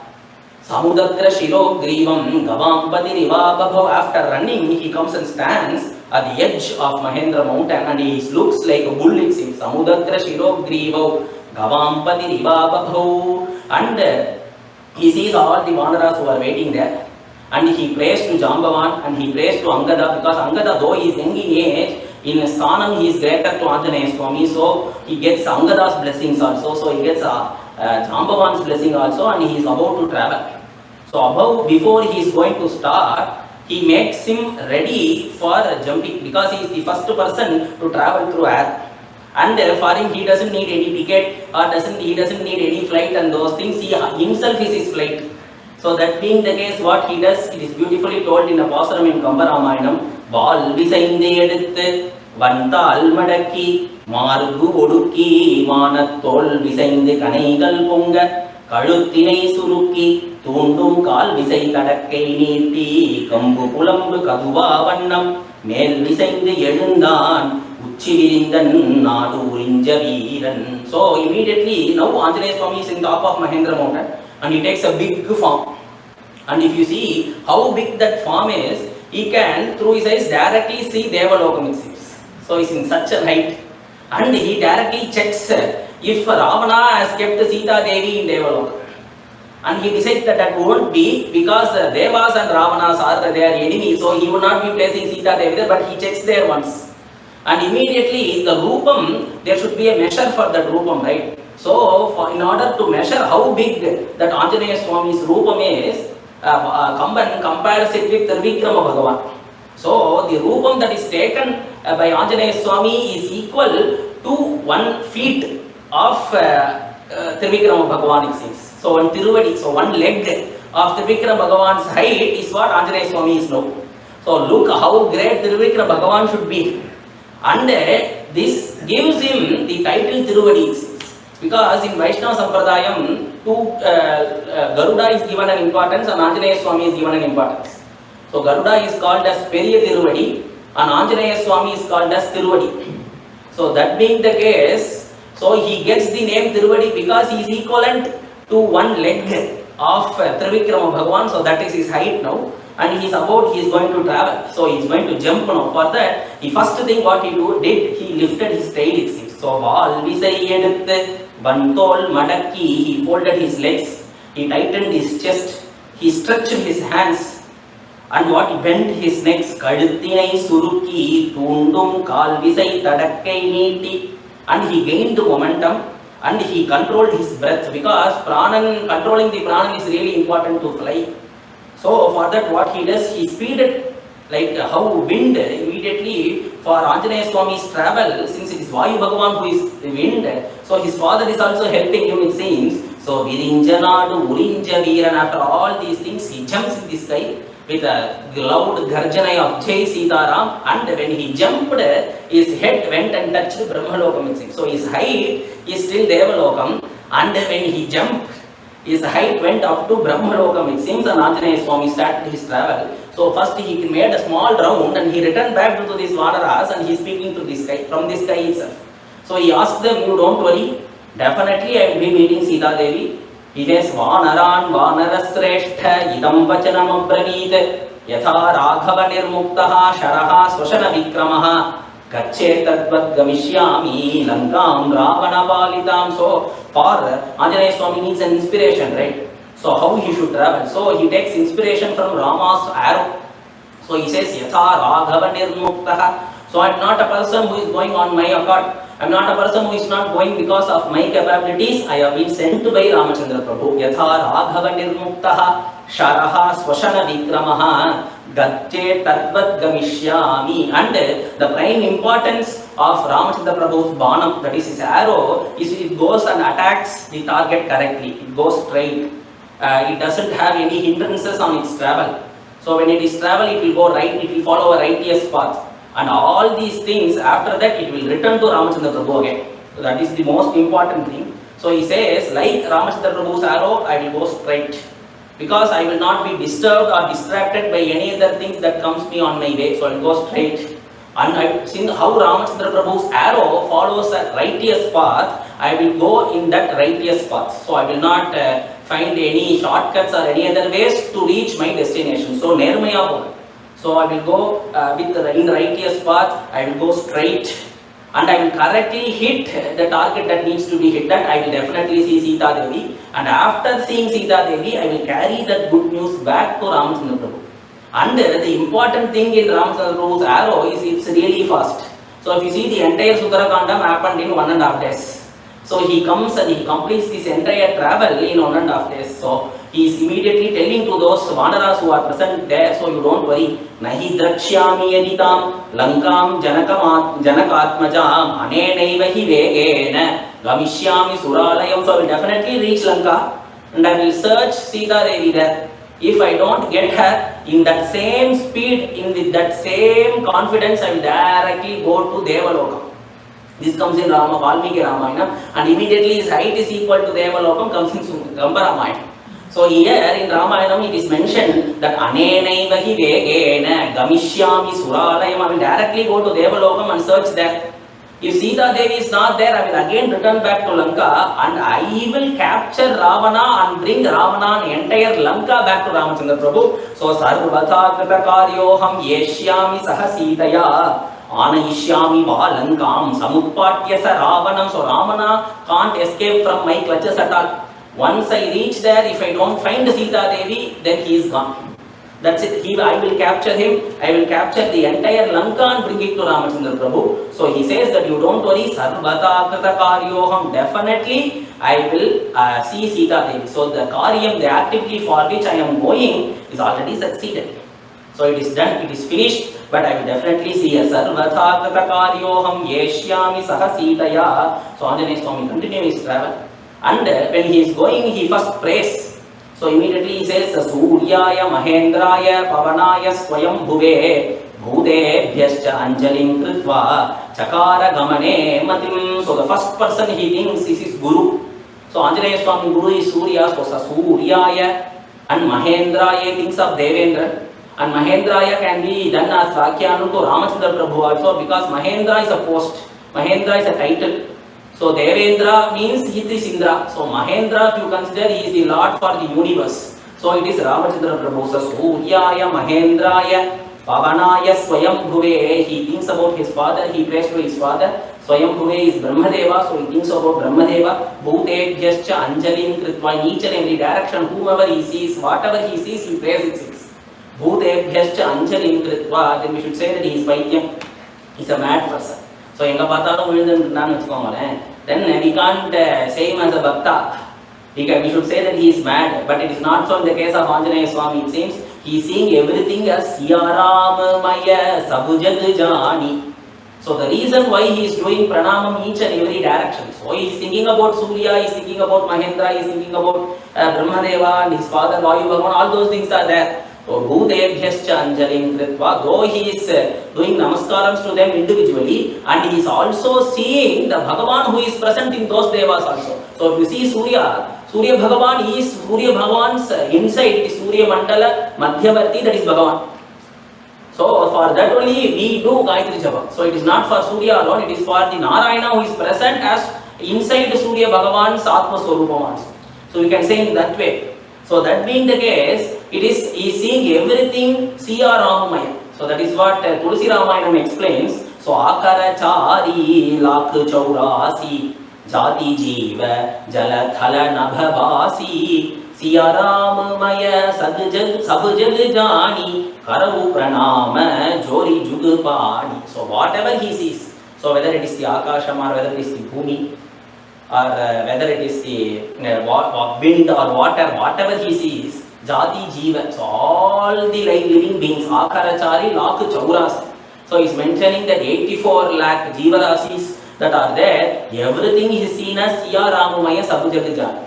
Samudakra Shiro Grivam Gavampati Rivababhav. After running, he comes and stands at the edge of Mahendra mountain and he looks like a bull, it seems. Samudakra Shiro Grivam Gavampati Rivababhav. And he sees all the Vanaras who are waiting there. And he prays to Jambavan and he prays to Angada, because Angada, though he is young in age, in Sthanam he is greater to Anjaneya Swami, so he gets Angada's blessings also, so he gets Jambavan's blessing also, and he is about to travel. So before he is going to start, he makes him ready for jumping, because he is the first person to travel through air. And for him, he doesn't need any ticket or he doesn't need any flight and those things. He himself is his flight. So that being the case, what he does, it is beautifully told in a pasaram in Kamba Ramayanam. Bal visainde eduthu vandal madakki margu odukki manathol visainde kanaigal ponga kaluthinai surukki தூண்டும் கால் விசை தடக்கை நீட்டி கம்பு புலம்பு கதுவா வண்ணம் மேல் விசைந்து எழுந்தான் உச்சி விரிந்தன் நாடு உறிஞ்ச வீரன். So immediately now Anjaneya Swami is in top of Mahendra mountain and he takes a big form. And if you see how big that form is, he can through his eyes directly see Devalokam, it seems. So he's in such a height and he directly checks if Ravana has kept Sita Devi in Devalokam. And he decides that won't be, because Devas and Ravanas are their enemies, so he would not be placing Sita Devi there, but he checks there once. And immediately the Rupam, there should be a measure for that Rupam, right? So in order to measure how big that Anjaneya Swami's Rupam is, Kamba compares it with Trivikrama Bhagavan. So the Rupam that is taken by Anjaneya Swami is equal to 1 feet of Trivikrama Bhagavan, it seems. So one Tiruvadi, so one leg of Trivikrama Bhagavan's height is what Anjaneya Swami is now. So look how great Trivikrama Bhagavan should be. And this gives him the title Tiruvadi, because in Vaishnava Sampradayam, Garuda is given an importance and Anjaneya Swami is given an importance. So Garuda is called as Periya Tiruvadi and Anjaneya Swami is called as Tiruvadi. So that being the case, so he gets the name Tiruvadi because he is equivalent to 1 leg of Trivikrama Bhagavan, so that is his height now, and he is going to travel, so he is going to jump now. For that, the first thing what he did, he lifted his tail, it seems. So Val Visai Eduthu Bantol Madakki, he folded his legs, he tightened his chest, he stretched his hands, and what he bent his neck, Kaduthinai Surukki Tundum Kal Visai Tadakkai Neeti, and he gained the momentum. And he controlled his breath, because controlling the pranan is really important to fly. So for that what he does, he speeded like how wind immediately for Anjaneya Swami's travel, since it is Vayu Bhagavan who is the wind, so his father is also helping him, it seems. So Virinjanadu Urinja Veeran, after all these things, he jumps in the sky with a loud garjanai of Jai Sitaram, and when he jumped, his head went and touched Brahmalokam, it seems. So his height is still Devalokam, and when he jumped, his height went up to Brahmalokam, it seems, and Anjaneya Swami started his travel. So first he made a small round and he returned back to these Vanaras and he is speaking to the sky, from the sky itself. So he asked them, you don't worry, definitely I will be meeting Sita Devi. He says, Vanaran Vanarasreshtha idam vachanam abravit yatha raghava nirmuktaha sharaha swashana vikramaha Kache tadvat gamishyami lankam ravana palitam. So for Anjaneya Swami needs an inspiration, right? So how he should travel? So he takes inspiration from Rama's arrow. So he says, Yatha raghava nirmuktaha. So I am not a person who is going on my accord. I am not a person who is not going because of my capabilities. I have been sent by Ramachandra Prabhu. Yatha raghava nirmuktaha sharaha swashana vikramaha Gatche tadvat gamishyami. And the prime importance of Ramachandra Prabhu's banam, that is his arrow, is it goes and attacks the target correctly. It goes straight. It doesn't have any hindrances on its travel. So when it is travel, it will go right, it will follow a righteous path. And all these things, after that, it will return to Ramachandra Prabhu again. So that is the most important thing. So he says, like Ramachandra Prabhu's arrow, I will go straight. Because I will not be disturbed or distracted by any other things that comes me on my way. So I will go straight. And I have seen how Ramachandra Prabhu's arrow follows a righteous path. I will go in that righteous path. So I will not find any shortcuts or any other ways to reach my destination. So Nermaya Bhava. So I will go in the righteous path, I will go straight and I will correctly hit the target that needs to be hit. That I will definitely see Sita Devi, and after seeing Sita Devi, I will carry that good news back to Ramchandra Prabhu. And the important thing in Ramchandra Prabhu's arrow is it's really fast. So if you see, the entire Sundarakandam happened in 1.5 days. So he comes and he completes this entire travel in 1.5 days. So he is immediately telling to those Vanaras who are present there, so you don't worry. Nahi drakshyami yaditam lankam janakatmajam anenaiva hi vegena gamishyami suralayam. So I will definitely reach Lanka and I will search Sita Devi there. If I don't get her in that same speed, with that same confidence, I will directly go to Devalokam. This comes in Valmiki Ramayana, and immediately his height is equal to Devalokam comes in Kamba Ramayana. So here in Ramayanam it is mentioned that Anenaiva hi vegena gamishyami suralayam. I will directly go to Devalokam and search there. If Sita Devi is not there, I will again return back to Lanka and I will capture Ravana and bring Ravana and entire Lanka back to Ramchandra Prabhu. So sarvatha kritakaryoham yeshyami saha Sitaya anayishyami va Lankam samutpatya sa Ravanam. So Ravana can't escape from my clutches at all. Once I reach there, if I don't find Sita Devi, then he is gone. That's it. I will capture him. I will capture the entire Lanka and bring it to Ramchandra Prabhu. So he says that you don't worry, sarvata krita karyoham, definitely I will see Sita Devi. So the karyam, the activity for which I am going is already succeeded. So it is done, it is finished, but I will definitely see her. Sarvata krita karyoham yeshyami saha Sitaya. So Anjaneya Swami continues his travel. And when he is going, he first prays. So immediately he says, Suryaya Mahendraya Pavanaya Swayam Bhuve Bhudebhyascha Anjalim Kritva Chakara Gamane Matim. So the first person he thinks is his Guru. So Anjaneya Swami Guru is Surya. So Suryaya and Mahendraya thinks of Devendra. And Mahendraya can be done as Rakyanam to Ramchandra Prabhu also, because Mahendra is a post. Mahendra is a title. So Devendra means it is Indra. So Mahendra, if you consider, he is the Lord for the universe. So it is Ramchandra Prabhu. So Suryaya Mahendraya Pavanaya Swayam Bhuve. He thinks about his father, he prays to his father. Swayam Bhuve is Brahmadeva, so he thinks about Brahmadeva. Bhutebhyascha Anjalim Kritva. In each and every direction, whomever he sees, whatever he sees, he prays it six. Bhutebhyascha Anjalim Kritva. Then we should say that he is Paityam. He is a mad person. So then we can't say him as a bhakta. We should say that he is mad, but it is not so in the case of Anjaneya Swami. It seems he is seeing everything as Siyaramaya Sabujagajani. So the reason why he is doing pranamam each and every direction. So he is thinking about Surya, he is thinking about Mahendra, he is thinking about Brahmadeva and his father Vayu Bhagavan, all those things are there. So Bhutebhyascha Anjalim Kritva, though he is doing namaskarams to them individually, and he is also seeing the Bhagavan who is present in those devas also. So if you see Surya Bhagavan is Surya Bhagavan's inside, it is Surya Mandala Madhyavarti, that is Bhagavan. So for that only we do Gayatri Japa. So it is not for Surya alone, it is for the Narayana who is present as inside Surya Bhagavan's Atma Swarupam also. So you can say in that way. So that being the case, he is seeing everything Siya Ramamaya. So that is what Tulsi Ramayanam explains. So Akarachari Lakh Chaurasi Jati Jiva Jalathala Nabhavasi Siya Ramamaya Sabjag Jani Karavu Pranama Jori Jugupani. So whatever he sees, so whether it is the Akasham or whether it is the Bhumi, or whether it is the wind or water, whatever he sees, Jati Jiva, so all the living beings, Akarachari Lakh Chaurasi. So he is mentioning that 84 lakh Jivarasis that are there, everything is seen as Siya Ramamaya Sabujagajani.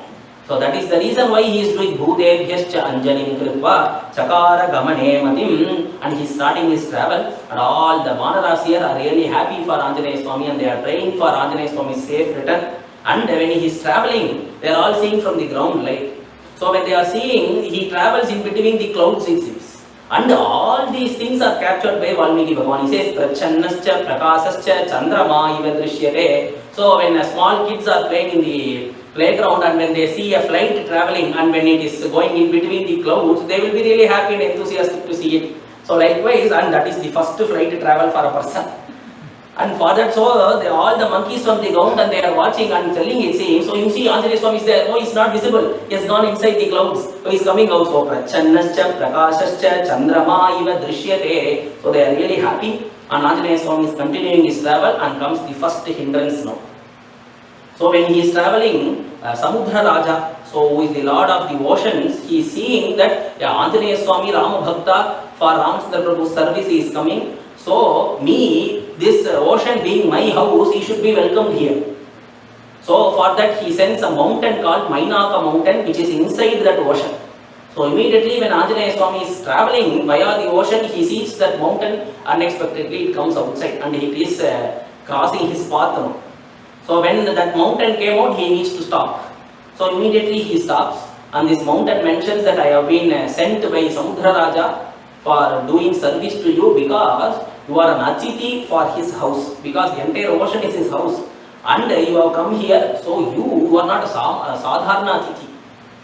So that is the reason why he is doing Bhutebhyascha Anjalim Kritva Chakara Gamane Matim, and he is starting his travel, and all the Vanaras here are really happy for Anjaneya Swami and they are praying for Anjaneya Swami's safe return. And when he is traveling, they are all seeing from the ground light. So when they are seeing, he travels in between the clouds it seems. And all these things are captured by Valmiki Bhagavan. He says, Prachannascha Prakasascha Chandrama Iva Drishyate. So when small kids are playing in the playground, and when they see a flight traveling and when it is going in between the clouds, they will be really happy and enthusiastic to see it. So likewise, and that is the first flight travel for a person. And for that, so all the monkeys from the ground and they are watching and telling it, saying, so you see Anjaneya Swami is there, oh, he's not visible, he has gone inside the clouds, so he's coming out, so prachannascha prakashascha chandrama iva drishyate. So they are really happy, and Anjaneya Swami is continuing his travel, and comes the first hindrance now. So when he is traveling, Samudra Raja, so who is the Lord of the oceans, he is seeing that Anjaneya Swami Rama Bhakta for Ramchandra Prabhu's service is coming. So this ocean being my house, he should be welcomed here. So for that he sends a mountain called Mainaka mountain, which is inside that ocean. So immediately when Anjaneya Swami is traveling via the ocean, he sees that mountain, unexpectedly it comes outside and it is crossing his path now. So when that mountain came out, he needs to stop. So immediately he stops, and this mountain mentions that I have been sent by Samudra Raja for doing service to you, because you are an Atithi for his house, because the entire ocean is his house, and you have come here, so you are not a Sadharana Atithi.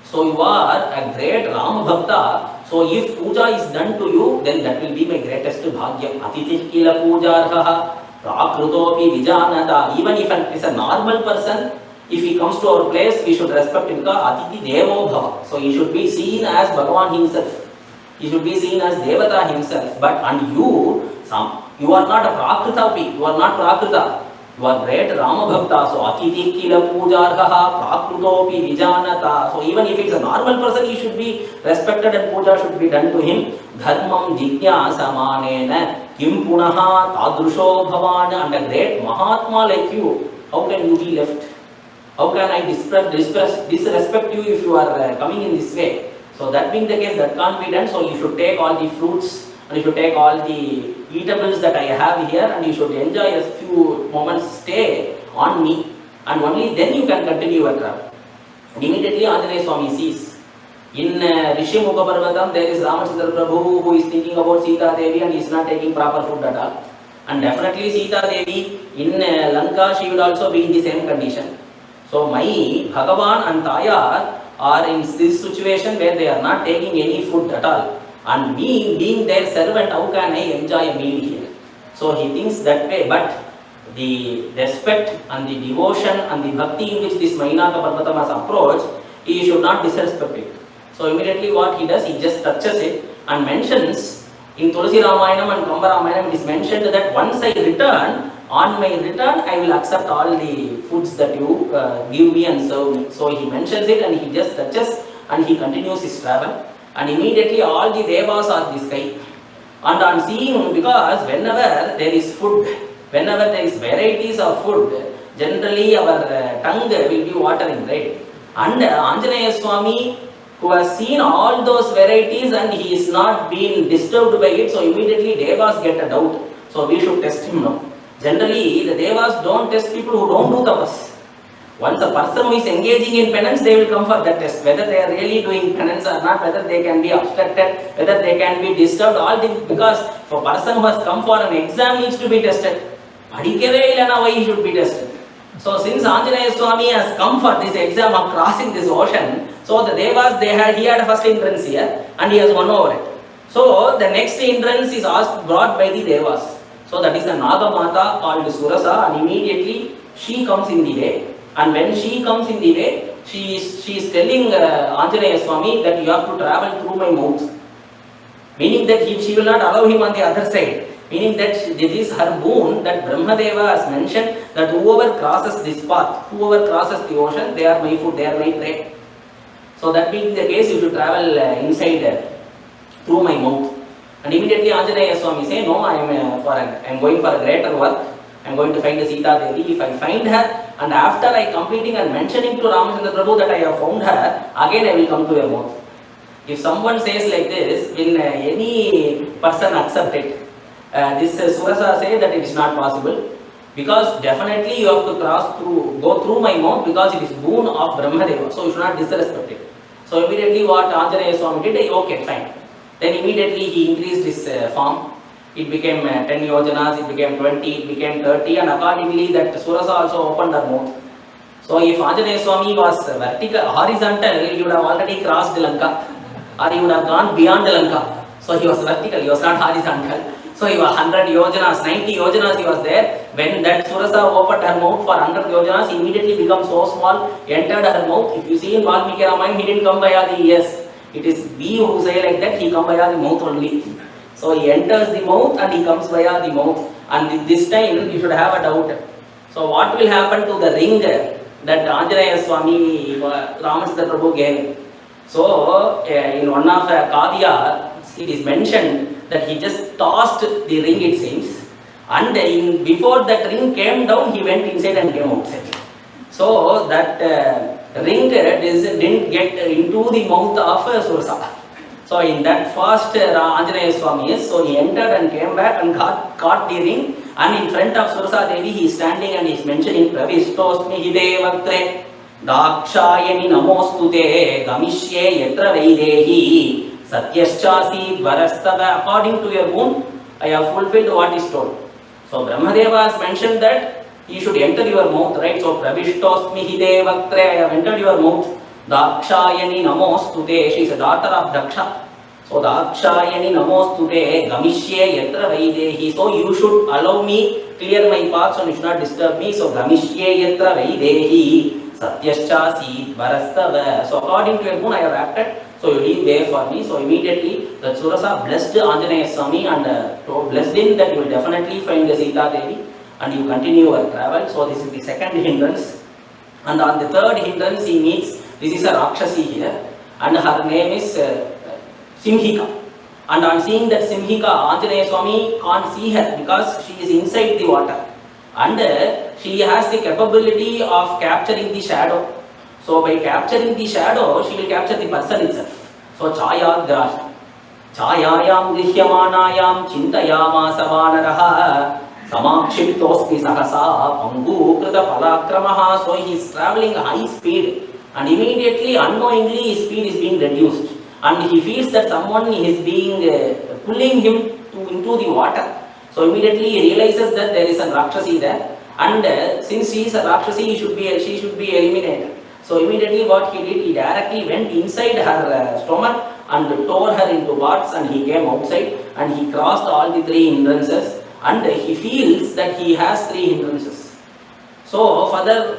So you are a great Rama Bhakta. So if puja is done to you, then that will be my greatest bhagyam. Atithi kila pujarha prakrutopi vijanata. Even if it is a normal person, if he comes to our place, we should respect him because Atithi Devo Bhava. So he should be seen as Bhagavan himself. He should be seen as Devata himself. But and you are not a Prakritapi. You are not Prakrita. You are great Rama Bhakta. So Atithi kila pujarha prakrutopi vijanata. So even if it is a normal person, he should be respected and puja should be done to him. Dharmam jignasamanena kim punaha tadrusho bhavana. And a great Mahatma like you, how can you be left? How can I disrespect you if you are coming in this way? So that being the case, that can't be done. So you should take all the fruits and you should take all the eatables that I have here, and you should enjoy a few moments stay on me, and only then you can continue your travel. Immediately Anjaneya Swami sees. In Rishi Mukha Parvatam, there is Ramchandra Prabhu who is thinking about Sita Devi and is not taking proper food at all. And definitely Sita Devi in Lanka, she would also be in the same condition. So my Bhagavan and Tayar are in this situation where they are not taking any food at all. And me being their servant, how can I enjoy a meal here? So he thinks that way, but the respect and the devotion and the bhakti in which this Mainaka Parvatam has approached, he should not disrespect it. So immediately what he does, he just touches it and mentions in Tulsi Ramayanam and Kamba Ramayanam, it is mentioned that once I return, on my return, I will accept all the foods that you give me and serve me. So he mentions it and he just touches and he continues his travel. And immediately all the devas are in the sky. And on seeing, because whenever there is food, whenever there is varieties of food, generally our tongue will be watering, right? And Anjaneya Swami, who has seen all those varieties and he is not being disturbed by it, so immediately devas get a doubt. So we should test him now. Generally, the devas don't test people who don't do tapas. Once a person who is engaging in penance, they will come for that test. Whether they are really doing penance or not, whether they can be obstructed, whether they can be disturbed, all things, because for a person who has come for an exam needs to be tested. Why he should be tested? So since Anjaneya Swami has come for this exam of crossing this ocean, so the devas, he had a first entrance here and he has won over it. So the next entrance is brought by the devas. So that is the Nagamata called Surasa, and immediately she comes in the way. And when she comes in the way, she is telling Anjaneya Swami that you have to travel through my mouth. Meaning that she will not allow him on the other side. Meaning that this is her boon that Brahmadeva has mentioned that whoever crosses this path, whoever crosses the ocean, they are my food, they are my prey. So that being the case, you should travel inside through my mouth. And immediately Anjaneya Swami say, no, I am going for a greater work. I am going to find Sita Devi. If I find her, and after I completing and mentioning to Ramchandra Prabhu that I have found her, again I will come to your mouth. If someone says like this, will any person accept it? This Surasa say that it is not possible, because definitely you have to go through my mouth, because it is boon of Brahmadeva, so you should not disrespect it. So immediately what Anjaneya Swami did, okay, fine. Then immediately he increased his form. It became 10 yojanas, it became 20, it became 30, and accordingly that Surasa also opened her mouth. So if Anjaneya Swami was vertical, horizontal, he would have already crossed Lanka, or he would have gone beyond Lanka. So he was vertical, he was not horizontal. So he was 100 yojanas, 90 yojanas he was there. When that Surasa opened her mouth for 100 yojanas, he immediately became so small, entered her mouth. If you see in Valmiki Ramayana, he didn't come via the ears. It is we who say like that, he come via the mouth only. So he enters the mouth and he comes via the mouth. And this time you should have a doubt. So what will happen to the ring that Anjaneya Swami Ramachandra Prabhu gave? So in one of Kavya, it is mentioned that he just tossed the ring, it seems, and before that ring came down, he went inside and came outside. So that ring didn't get into the mouth of Surasa. So in that fast Anjaneya Swami, yes, so he entered and came back and caught the ring, and in front of Surasa Devi he is standing and he is mentioning Pravistosmi Hidevaktre Dakshayani Namostute Gamishye Yatra Vaidehi Satyashchasi Dvarastava. According to your boon, I have fulfilled what is told. So Brahmadeva has mentioned that you should enter your mouth, right? So Pravistosmi Hidevaktre, I have entered your mouth. Dakshayani Namostute, she is a daughter of Daksha. So Dakshayani Namostute Gamishye Yatra Vaidehi. So you should allow me, clear my path, so you should not disturb me. So Gamishye Yatra Vaidehi Satyashchasi Dvarastava. So according to your boon, I have acted. So you leave way for me. So immediately the Surasa blessed Anjaneya Swami and blessed him that you will definitely find the Sita Devi and you continue your travel. So this is the second hindrance. And on the third hindrance he meets, this is a Rakshasi here, and her name is Simhika. And on seeing that Simhika, Anjaneya Swami can't see her because she is inside the water. And she has the capability of capturing the shadow. So by capturing the shadow, she will capture the person itself. So Chaya Grasha. Chayayam Grihyamanayam Chintayamasa Vanaraha Samakshiptosmi Sahasa Pangu Krita Palakramaha. So he is travelling high speed and immediately, unknowingly, his speed is being reduced. And he feels that someone is being pulling him into the water. So immediately he realizes that there is a Rakshasi there. And since she is a Rakshasi, she should be eliminated. So immediately what he did, he directly went inside her stomach and tore her into parts, and he came outside and he crossed all the three hindrances, and he feels that he has three hindrances. So further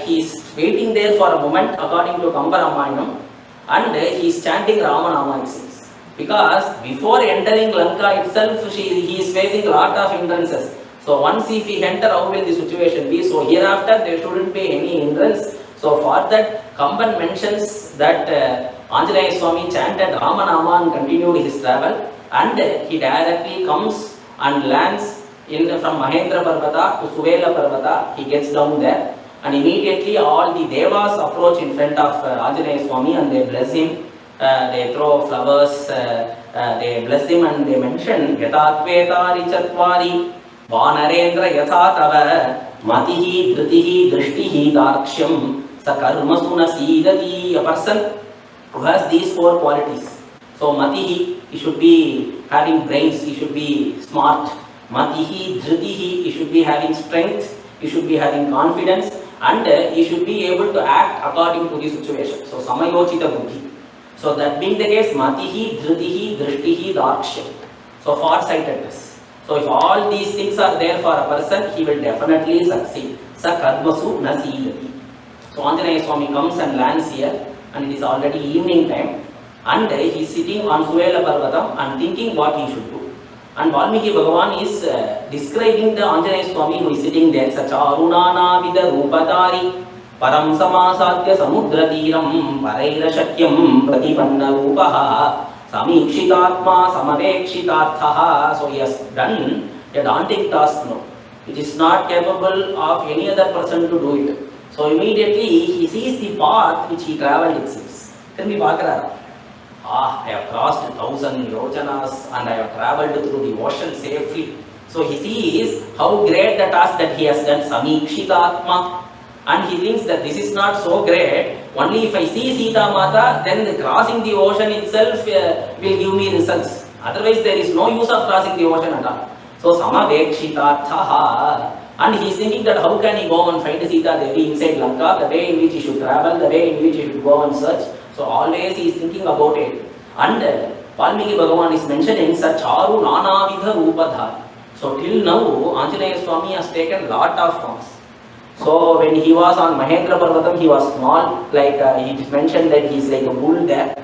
he is waiting there for a moment according to Kamba Ramayanam, and he is chanting Ramanama, it seems. Because before entering Lanka itself, he is facing a lot of hindrances. So once if he enter, how will the situation be? So hereafter there shouldn't be any hindrance. So for that, Kamban mentions that Anjaneya Swami chanted Ramanama and continued his travel, and he directly comes and lands from Mahendra Parvata to Suvela Parvata. He gets down there, and immediately all the Devas approach in front of Anjaneya Swami and they bless him. They throw flowers, they bless him, and they mention Yatatvetari Chatvari Vanarendra Yathatava Matihi Dhritihi Drishtihi Darkshyam Sakarmasuna Sidati. A person who has these four qualities. So Matihi, he should be having brains, he should be smart. Matihi Dhritihi, he should be having strength, he should be having confidence, and he should be able to act according to the situation. So Samayochita Buddhi. So that being the case, Matihi Dhritihi Drishtihi Darkshyam. So farsightedness. So if all these things are there for a person, he will definitely succeed. Sakarmasu Nasidati. So Anjaneya Swami comes and lands here, and it is already evening time, and he is sitting on Suvela Parvatam and thinking what he should do. And Valmiki Bhagavan is describing the Anjaneya Swami who is sitting there. Sacharunana Vida Rupadari Param Samasatya Samudratiram Paraira Shakyam Pratipanna Rupaha Samikshitatma Samavekshitathaha. So he has done a daunting task now. It is not capable of any other person to do it. So immediately he sees the path which he travelled, it seems. Tell me, Bhakarara. I have crossed 1,000 yojanas and I have travelled through the ocean safely. So he sees how great the task that he has done, Samikshitatma. And he thinks that this is not so great. Only if I see Sita Mata, then crossing the ocean itself will give me results. Otherwise there is no use of crossing the ocean at all. So Samavekshitathaha. And he is thinking that how can he go and find Sita Devi inside Lanka, the way in which he should travel, the way in which he should go and search. So always he is thinking about it. And Valmiki Bhagavan is mentioning Sacharu Nanavidha Rupadhari. So till now, Anjaneya Swami has taken lot of forms. So when he was on Mahendra Parvatam, he was small, like it is mentioned that he is like a bull there.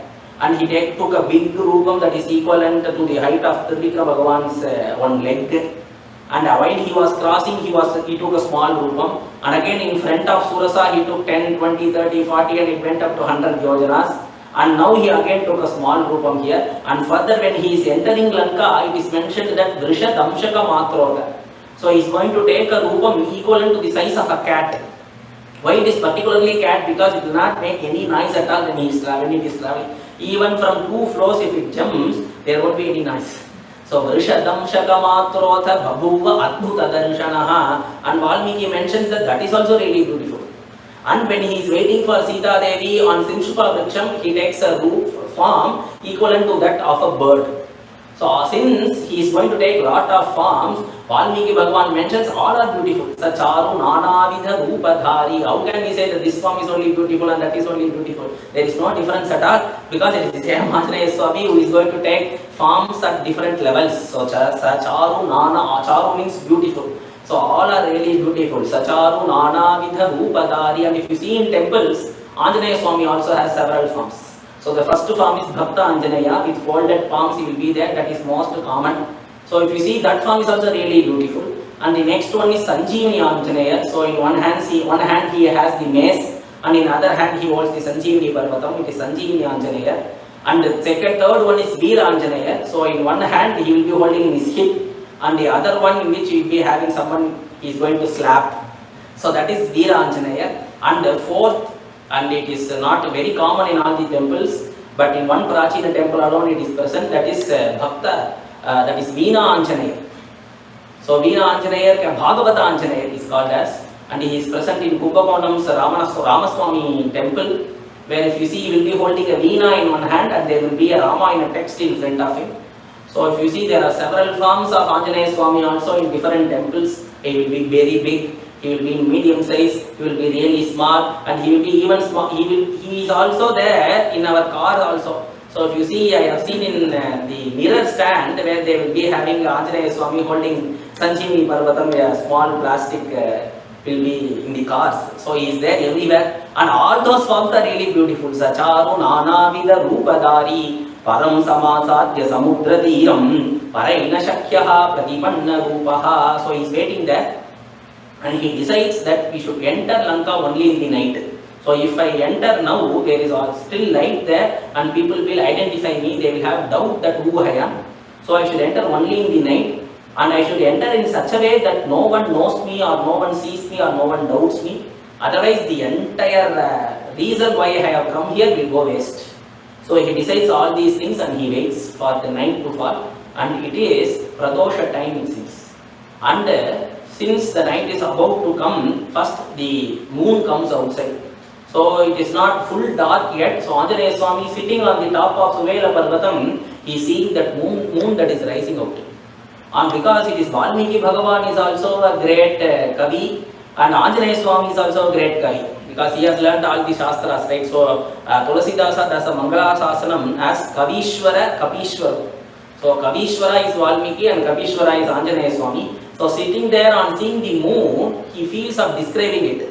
And he took a big roopam that is equivalent to the height of Trivikram Bhagavan's one leg. And while he was crossing, he took a small roopam. And again in front of Surasa, he took 10, 20, 30, 40 and it went up to 100 yojanas. And now he again took a small roopam here. And further when he is entering Lanka, it is mentioned that Vrisha Damshaka Matroga. So he is going to take a roopam equivalent to the size of a cat. Why it is particularly cat? Because it will not make any noise at all when he is traveling. Even from 2 floors, if it jumps, there won't be any noise. So Vrishadam Shakamatrotha Babhuva Adbhuta Darshanaha, and Valmiki mentions that is also really beautiful. And when he is waiting for Sita Devi on Simshupa Vriksham, he takes a form equivalent to that of a bird. So since he is going to take lot of forms, Valmiki Bhagavan mentions all are beautiful. Sacharu Nanavidha Rupadhari. How can we say that this form is only beautiful and that is only beautiful? There is no difference at all, because it is the same Anjaneya Swami who is going to take forms at different levels. So Sacharu Nana, Acharu means beautiful. So all are really beautiful. Sacharu Nanavidha Rupadhari. And if you see in temples, Anjaneya Swami also has several forms. So the first form is Bhakta Anjaneya, with folded palms he will be there, that is most common. So if you see, that form is also really beautiful. And the next one is Sanjeevani Anjaneya. So in one hand he has the mace, and in other hand he holds the Sanjeevani Parvatam, it is Sanjeevani Anjaneya. And the third one is Veera Anjaneya. So in one hand he will be holding in his hip, and the other one in which he will be having someone he is going to slap. So that is Veera Anjaneya. And the fourth, and it is not very common in all the temples, but in one Prachina temple alone it is present, that is Bhakta, that is Veena Anjaneya. So Veena Anjaneya, Bhagavata Anjaneya is called as, and he is present in Kumbakonam's Ramaswamy temple, where if you see he will be holding a Veena in one hand and there will be a Rama in a text in front of him. So if you see, there are several forms of Anjaneya Swami also in different temples. He will be very big, he will be in medium size, he will be really small, and he will be even small. He is also there in our car also. So if you see, I have seen in the mirror stand where they will be having Anjaneya Swami holding Sanjeevani Parvatam, a small plastic will be in the cars. So he is there everywhere, and all those forms are really beautiful. Sacharu Nanavidha Rupadhari Param Samasadya Samudra Dhiram Paraina Shakyaha Pratipanna Rupaha. So he is waiting there, and he decides that we should enter Lanka only in the night. So if I enter now, there is still light there, and people will identify me, they will have doubt that who I am. So I should enter only in the night, and I should enter in such a way that no one knows me, or no one sees me, or no one doubts me. Otherwise the entire reason why I have come here will go waste. So he decides all these things, and he waits for the night to fall, and it is Pradosha time it seems. And since the night is about to come, first the moon comes outside. So it is not full dark yet. So Anjaneya Swami sitting on the top of Suvela Parvatam, he is seeing that moon that is rising out. And because it is Valmiki Bhagavan is also a great Kavi, and Anjaneya Swami is also a great Kavi, because he has learned all the Shastras, right? So Tulsi does a Mangala Sasanam as Kavishwara, Kapishwara. So Kavishwara is Valmiki and Kavishwara is Anjaneya Swami. So sitting there and seeing the moon, he feels of describing it.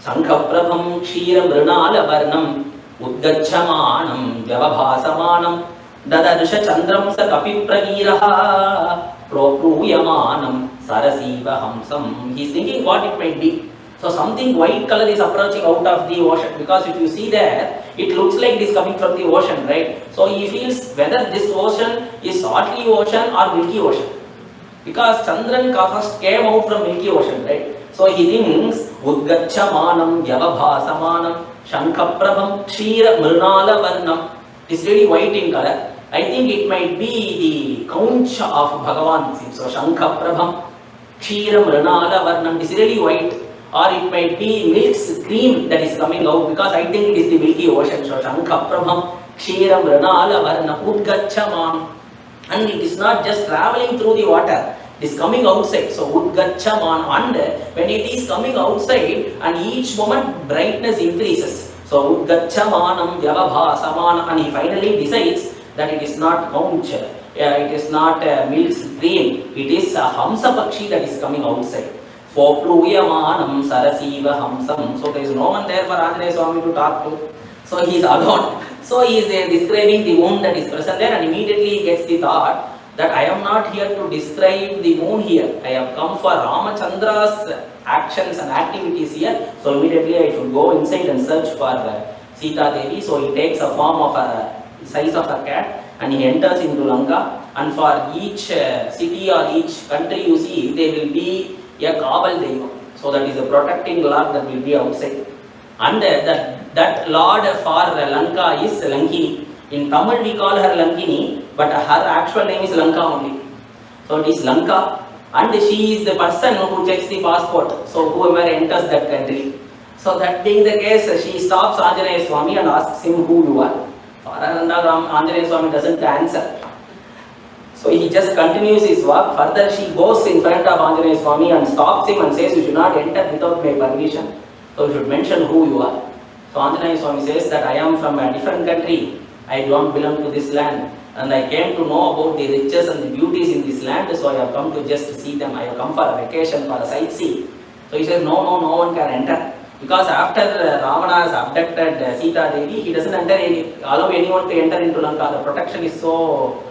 Sankhaprabham Kshira Mrunala Varnam Udgachamanam Vyavabhasamanam Dadarsha Chandram Sa Kapipraviraha Prokruyamanam Sarasiva Hamsam. He is thinking what it might be. So something white color is approaching out of the ocean, because if you see there, it looks like it is coming from the ocean, right? So he feels whether this ocean is Saltly Ocean or Milky Ocean, because Chandran first came out from Milky Ocean, right? So he thinks Udgachamanam Vyavabhasamanam Shankhaprabham Kshira Mrunala Varnam. It is really white in color. I think it might be the conch of Bhagavan. So Shankhaprabham Kshira Mrunala Varnam is really white, or it might be milk's cream that is coming out, because I think it is the Milky Ocean. So Shankhaprabham Kshira Mrunala Varnam Udgachamanam. And it is not just traveling through the water, It is coming outside. So Udgachamana, and when it is coming outside, and each moment brightness increases. So Udgachamanam Vyavabhasamanam, and he finally decides that it is not conch, it is not milk stream, it is a Hamsa Pakshi that is coming outside. Popluyamanam Sarasiva Hamsam. So there is no one there for Anjaneya Swami to talk to. So he is alone. So he is describing the moon that is present there, and immediately he gets the thought that I am not here to describe the moon here. I have come for Ramachandra's actions and activities here. So immediately I should go inside and search for Sita Devi. So he takes a form of a size of a cat and he enters into Lanka. And for each city or each country you see, there will be a Kabal Deva. So that is a protecting Lord that will be outside. And that Lord for Lanka is Lankini. In Tamil we call her Lankini, but her actual name is Lanka only. So it is Lanka, and she is the person who checks the passport. So whoever enters that country. So that being the case, she stops Anjaneya Swami and asks him who you are. Anjaneya Swami doesn't answer. So he just continues his walk. Further she goes in front of Anjaneya Swami and stops him and says, you should not enter without my permission. So you should mention who you are. So Anjaneya Swami says that I am from a different country. I don't belong to this land, and I came to know about the riches and the beauties in this land, so I have come to just see them. I have come for a vacation, for a sightseeing. So he says, no one can enter. Because after Ravana has abducted Sita Devi, he doesn't allow anyone to enter into Lanka. The protection is so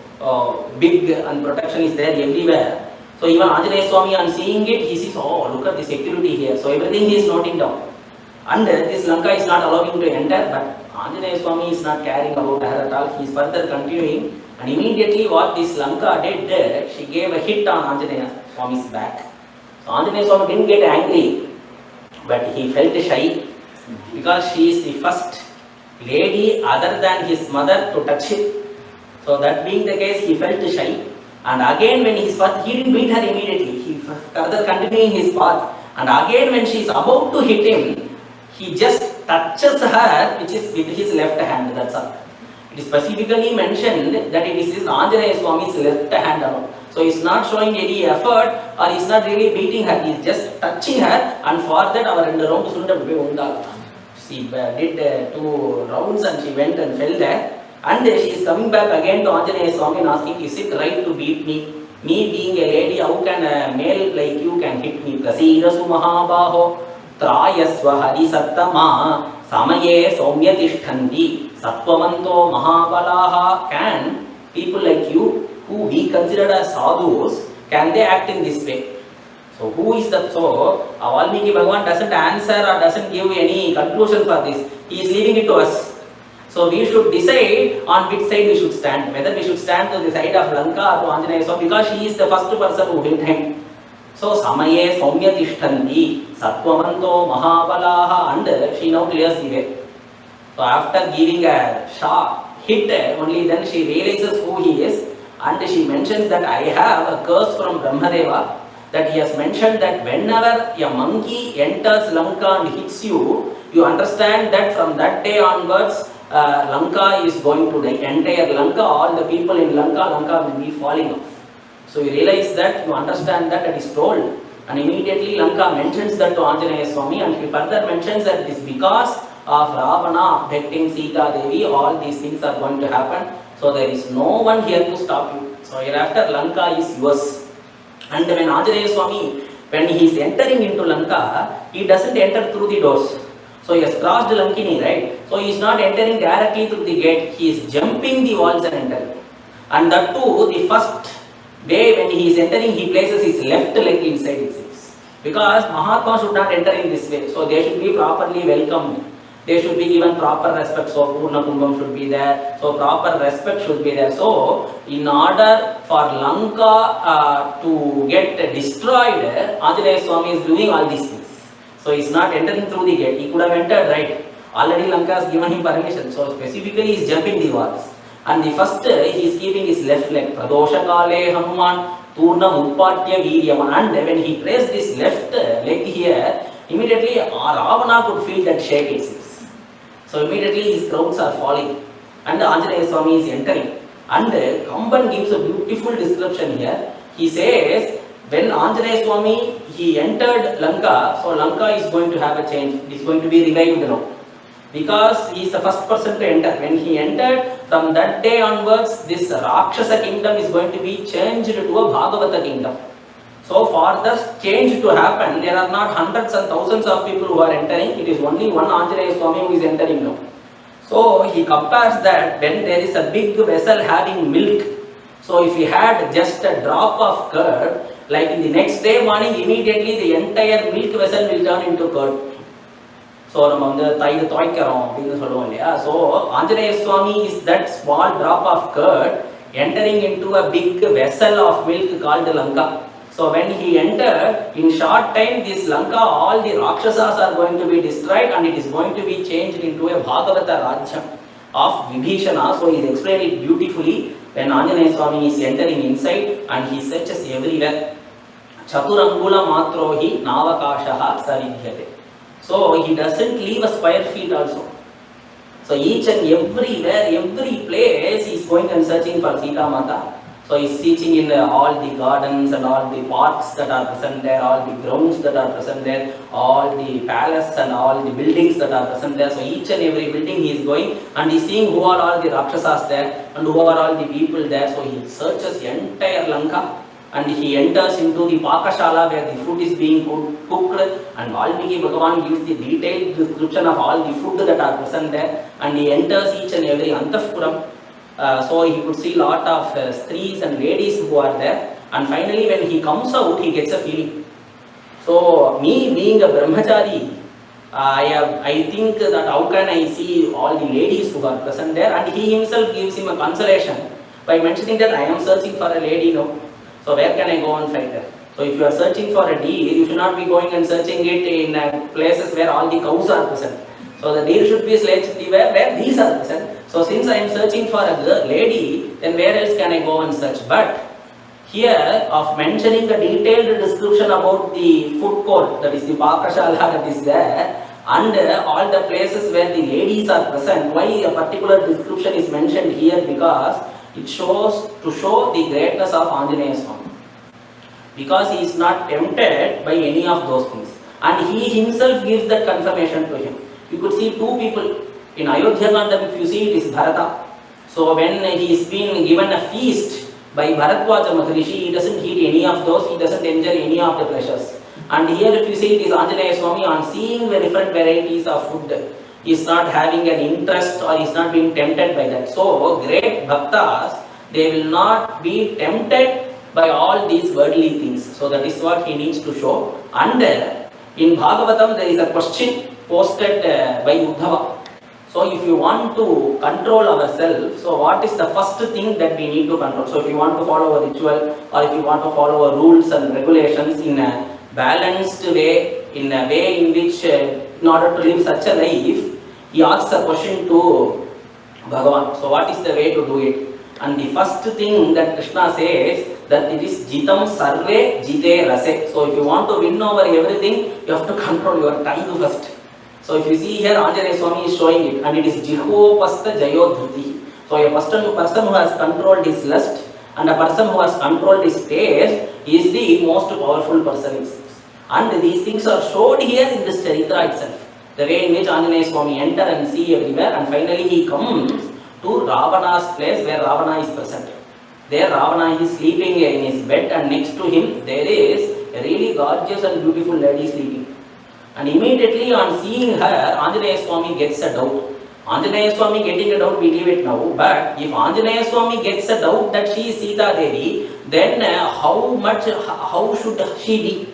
big and protection is there everywhere. So even Anjaneya Swami, on seeing it, he sees, oh, look at the security here. So everything he is noting down. And this Lanka is not allowing to enter, but Anjaneya Swami is not caring about her at all. He is further continuing, and immediately what this Lanka did, she gave a hit on Anjaneya Swami's back. So Anjaneya Swami didn't get angry, but he felt shy because she is the first lady other than his mother to touch him. So that being the case, he felt shy. And again when he didn't beat her immediately, he further continuing his path. And again when she is about to hit him, he just touches her, which is with his left hand, that's all. It is specifically mentioned that it is Anjaneya Swami's left hand alone. So he is not showing any effort, or he is not really beating her, he is just touching her, and for that our rendu round Sundara. She did 2 rounds and she went and fell there. And she is coming back again to Anjaneya Swami and asking, is it right to beat me? Me being a lady, how can a male like you can hit me? Prasidasu Mahabaho Trayasva Harisattama Samaye Somyatishthandi Sattvamanto Mahabalaha. Can people like you, who we considered as sadhus, can they act in this way? So who is the, so Valmiki Bhagavan doesn't answer or doesn't give any conclusion for this. He is leaving it to us. So we should decide on which side we should stand, whether we should stand to the side of Lanka or to Anjaneya Swami, because she is the first person who hit him. So Samaye Somyatishthandi Sattvamanto Mahabalaha, and she now clears the way. So after giving a hit, only then she realizes who he is, and she mentions that I have a curse from Brahmadeva, that he has mentioned that whenever a monkey enters Lanka and hits you, you understand that from that day onwards Lanka is going to die. Entire Lanka, all the people in Lanka will be falling off. So you realize that, you understand that it is told. And immediately Lanka mentions that to Anjaneya Swami, and he further mentions that it is because of Ravana abducting Sita Devi, all these things are going to happen. So there is no one here to stop you. So hereafter Lanka is yours. And when Anjaneya Swami, when he is entering into Lanka, he doesn't enter through the doors. So he has crossed Lankini, right? So he is not entering directly through the gate, he is jumping the walls and entering. And that too, the first way when he is entering, he places his left leg inside itself. Because Mahatma should not enter in this way. So they should be properly welcomed. They should be given proper respect. So Purna Kumbham should be there. So proper respect should be there. So in order for Lanka to get destroyed, Anjaneya Swami is doing all these things. So he is not entering through the gate. He could have entered, right? Already Lanka has given him permission. So specifically he is jumping the walls. And the first, he is keeping his left leg. Pradosha Kale Hanuman Turnam Utpatya Viryam. And when he placed this left leg here, immediately Ravana could feel that shake itself. So immediately his crowns are falling. And Anjaneya Swami is entering. And Kamba gives a beautiful description here. He says, when Anjaneya Swami he entered Lanka, so Lanka is going to have a change. It is going to be revived now. Because he is the first person to enter. When he entered, from that day onwards, this Rakshasa kingdom is going to be changed to a Bhagavata kingdom. So for this change to happen, there are not hundreds and thousands of people who are entering. It is only one Anjaneya Swami who is entering now. So he compares that when there is a big vessel having milk, so if he had just a drop of curd, like in the next day morning, immediately the entire milk vessel will turn into curd. So Anjaneya Swami is that small drop of curd entering into a big vessel of milk called Lanka. So when he entered, in short time this Lanka, all the Rakshasas are going to be destroyed and it is going to be changed into a Bhagavata Rajyam of Vibhishana. So he explained it beautifully when Anjaneya Swami is entering inside and he searches everywhere. Chaturangula matrohi navakashaha savidhyate. So he doesn't leave a square feet also. So each and everywhere, every place he is going and searching for Sita Mata. So he is searching in all the gardens and all the parks that are present there, all the grounds that are present there, all the palace and all the buildings that are present there. So each and every building he is going and he is seeing who are all the Rakshasas there and who are all the people there. So he searches the entire Lanka and he enters into the Pakashala where the food is being cooked, and Valmiki Bhagavan gives the detailed description of all the food that are present there, and he enters each and every Anthapuram. So he could see lot of strees and ladies who are there, and finally when he comes out he gets a feeling. So me being a brahmachari, I think that how can I see all the ladies who are present there, and he himself gives him a consolation by mentioning that I am searching for a lady now. So where can I go and find her? So if you are searching for a deer, you should not be going and searching it in places where all the cows are present. So the deer should be searched where these are present. So since I am searching for a lady, then where else can I go and search? But here of mentioning the detailed description about the food court, that is the Pakashala that is there, and all the places where the ladies are present, why a particular description is mentioned here? Because it shows to show the greatness of Anjaneya Swami. Because he is not tempted by any of those things. And he himself gives that confirmation to him. You could see two people. In Ayodhya Kandam, if you see, it is Bharata. So when he is being given a feast by Bharadwaja Maharishi, he doesn't eat any of those, he doesn't enjoy any of the pleasures. And here if you see, it is Anjaneya Swami, on seeing the different varieties of food, he is not having an interest or he is not being tempted by that. So great bhaktas, they will not be tempted by all these worldly things. So that is what he needs to show. And in Bhagavatam there is a question posted by Uddhava. So if you want to control ourselves, so what is the first thing that we need to control? So if you want to follow a ritual or if you want to follow a rules and regulations in a balanced way, in a way in which in order to live such a life, he asks a question to Bhagavan. So what is the way to do it? And the first thing that Krishna says, that it is Jitam Sarve Jite Rase. So if you want to win over everything, you have to control your tongue first. So if you see here, Anjaneya Swami is showing it, and it is Jihopasta Jayodhuti. So a person who has controlled his lust and a person who has controlled his taste is the most powerful person. And these things are showed here in this Charitra itself. The way in which Anjaneya Swami enter and see everywhere, and finally he comes to Ravana's place where Ravana is present. There Ravana is sleeping in his bed, and next to him there is a really gorgeous and beautiful lady sleeping. And immediately on seeing her, Anjaneya Swami gets a doubt. Anjaneya Swami getting a doubt, we leave it now. But if Anjaneya Swami gets a doubt that she is Sita Devi, then how should she be?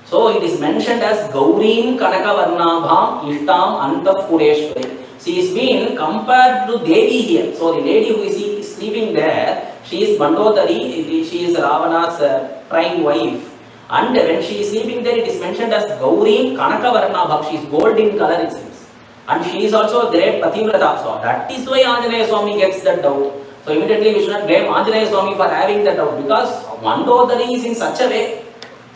So it is mentioned as Gaurim Kanakavarnabham Ishtam Antapureshwari. She is being compared to Devi here. So the lady who is sleeping there, she is Mandodari, she is Ravana's prime wife. And when she is sleeping there, it is mentioned as Gaurim Kanakavarnabham. She is gold in color, it seems. And she is also a great Pativrata. So that is why Anjaneya Swami gets that doubt. So immediately we should not blame Anjaneya Swami for having that doubt, because Mandodari is in such a way.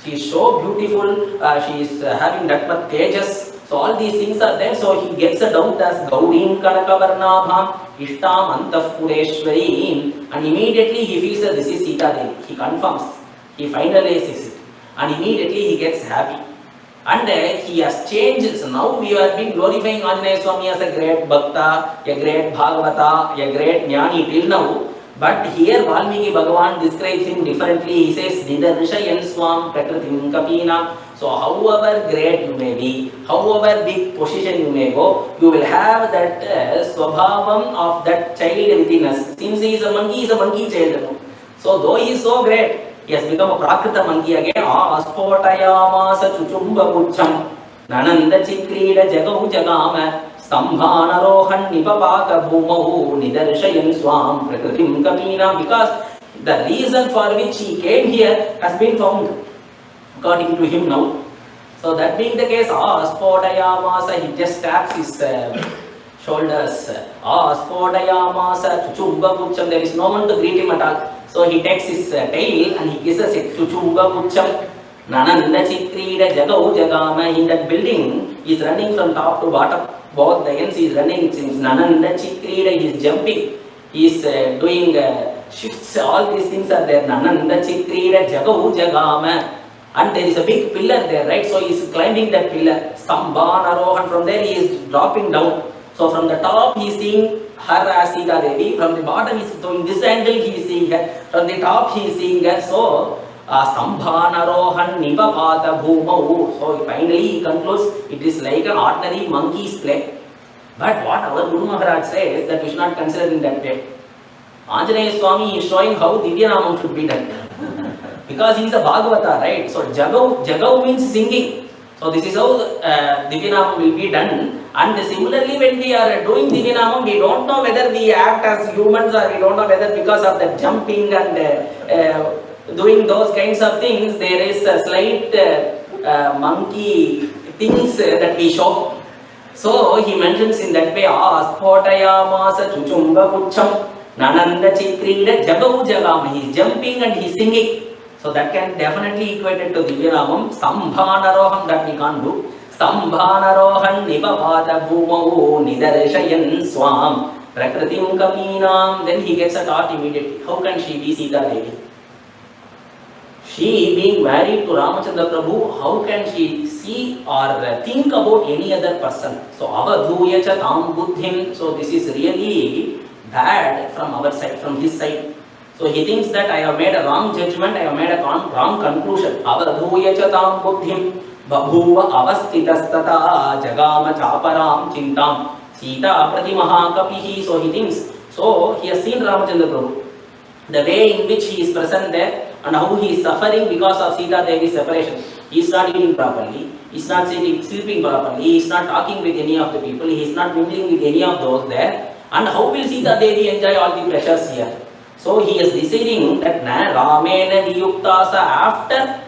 She is so beautiful, she is having that much tejas. So all these things are there. So he gets a doubt as Gaurim Kanakavarnabham Ishtam Antapureshwari. And immediately he feels that this is Sita Devi. He confirms. He finalizes it and immediately he gets happy. And he has changed. So now we have been glorifying Anjaneya Swami as a great Bhakta, a great Bhagavata, a great Jnani till now. But here Valmiki Bhagavan describes him differently. He says, Nidarshayan Swam Prakritim Kapina. So however great you may be, however big position you may go, you will have that swabhavam of that child within us. Since he is a monkey child. So though he is so great, he has become a Prakrita monkey again. Aspotayamasa chuchumba pucham nananda chikrida jagau jagama stambhanarohan nipapaka bhumau nidarshayan swam prakritim kapina. Because the reason for which he came here has been found according to him now. So that being the case, Aspotayamasa, he just taps his shoulders. Aspotayamasa chuchumba pucham. There is no one to greet him at all. So he takes his tail and he kisses it. Chuchumba pucham nananda chikrida jagau jagama. In that building, he is running from top to bottom. Both the ends he is running. It seems nananda chikrida, he is jumping. He is doing shifts. All these things are there. Nananda chikrida jagau jagama. And there is a big pillar there, right? So he is climbing that pillar. Stambhanarohan. From there he is dropping down. So from the top he is seeing her as Sita Devi. From the bottom he is doing this angle, he is seeing her. From the top he is seeing her. So Stambhanarohan nipapata bhumau. So finally he concludes it is like an ordinary monkey's play. But what our Guru Maharaj says that we should not consider in that way. Anjaneya Swami is showing how Divyanamam should be done. Because he is a Bhagavata, right? So Jagau means singing. So this is how Divyanamam will be done. And similarly, when we are doing Divyanamam, we don't know whether we act as humans or we don't know whether because of the jumping and doing those kinds of things, there is a slight monkey things that we show. So he mentions in that way, Aspotayamasa chuchumba pucham nananda chikrida jagau jagama. He is jumping and he is singing. So that can definitely equate it to Divyanamam. Stambhanaroham, that we can't do. Stambhanarohan nipapata bhumau nidarshayan swam prakritim kapinam. Then he gets a thought immediately. How can she be Sita Devi? She being married to Ramachandra Prabhu, how can she see or think about any other person? So avadhuyacha tam buddhim. So this is really bad from our side, from his side. So he thinks that I have made a wrong judgment, I have made a wrong conclusion. Avadhuyacha tam buddhim babhuva avastitastata jagama chaparam chintam Sita pratimaha kapihi. So he thinks, so he has seen Ramachandra Prabhu, the way in which he is present there and how he is suffering because of Sita Devi's separation. He is not eating properly, he is not sleeping properly, he is not talking with any of the people, he is not mingling with any of those there. And how will Sita Devi enjoy all the pleasures here? So he is deciding that Ramena Viyuktasa, after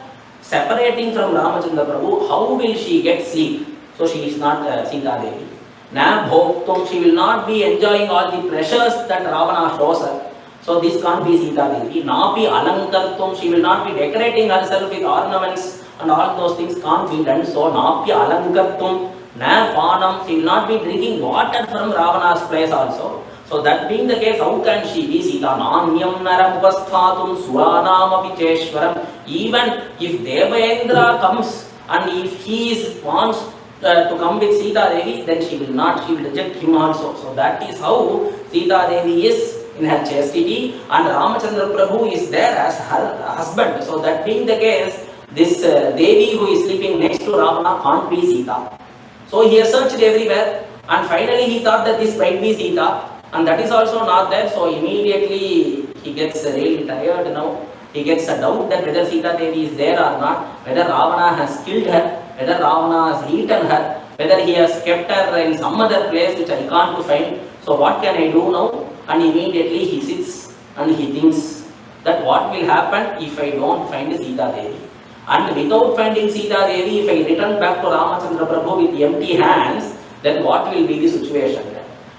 separating from Ramachandra Prabhu, how will she get sleep? So she is not Sita Devi. Na Bhoktum, she will not be enjoying all the pleasures that Ravana shows her. So this can't be Sita Devi. Napi Alankartum, she will not be decorating herself with ornaments and all those things can't be done. So Napi Alankartum, Na Panam, she will not be drinking water from Ravana's place also. So that being the case, how can she be Sita? Nanyam naram upasthatum suranam api cheshwaram. Even if Devendra comes and if he wants to come with Sita Devi, then she will not, she will reject him also. So that is how Sita Devi is in her chastity and Ramachandra Prabhu is there as her husband. So that being the case, this Devi who is sleeping next to Ravana can't be Sita. So he has searched everywhere and finally he thought that this might be Sita. And that is also not there, so immediately he gets really tired now. He gets a doubt that whether Sita Devi is there or not, whether Ravana has killed her, whether Ravana has eaten her, whether he has kept her in some other place which I can't find. So what can I do now? And immediately he sits and he thinks that what will happen if I don't find Sita Devi? And without finding Sita Devi, if I return back to Ramachandra Prabhu with empty hands, then what will be the situation?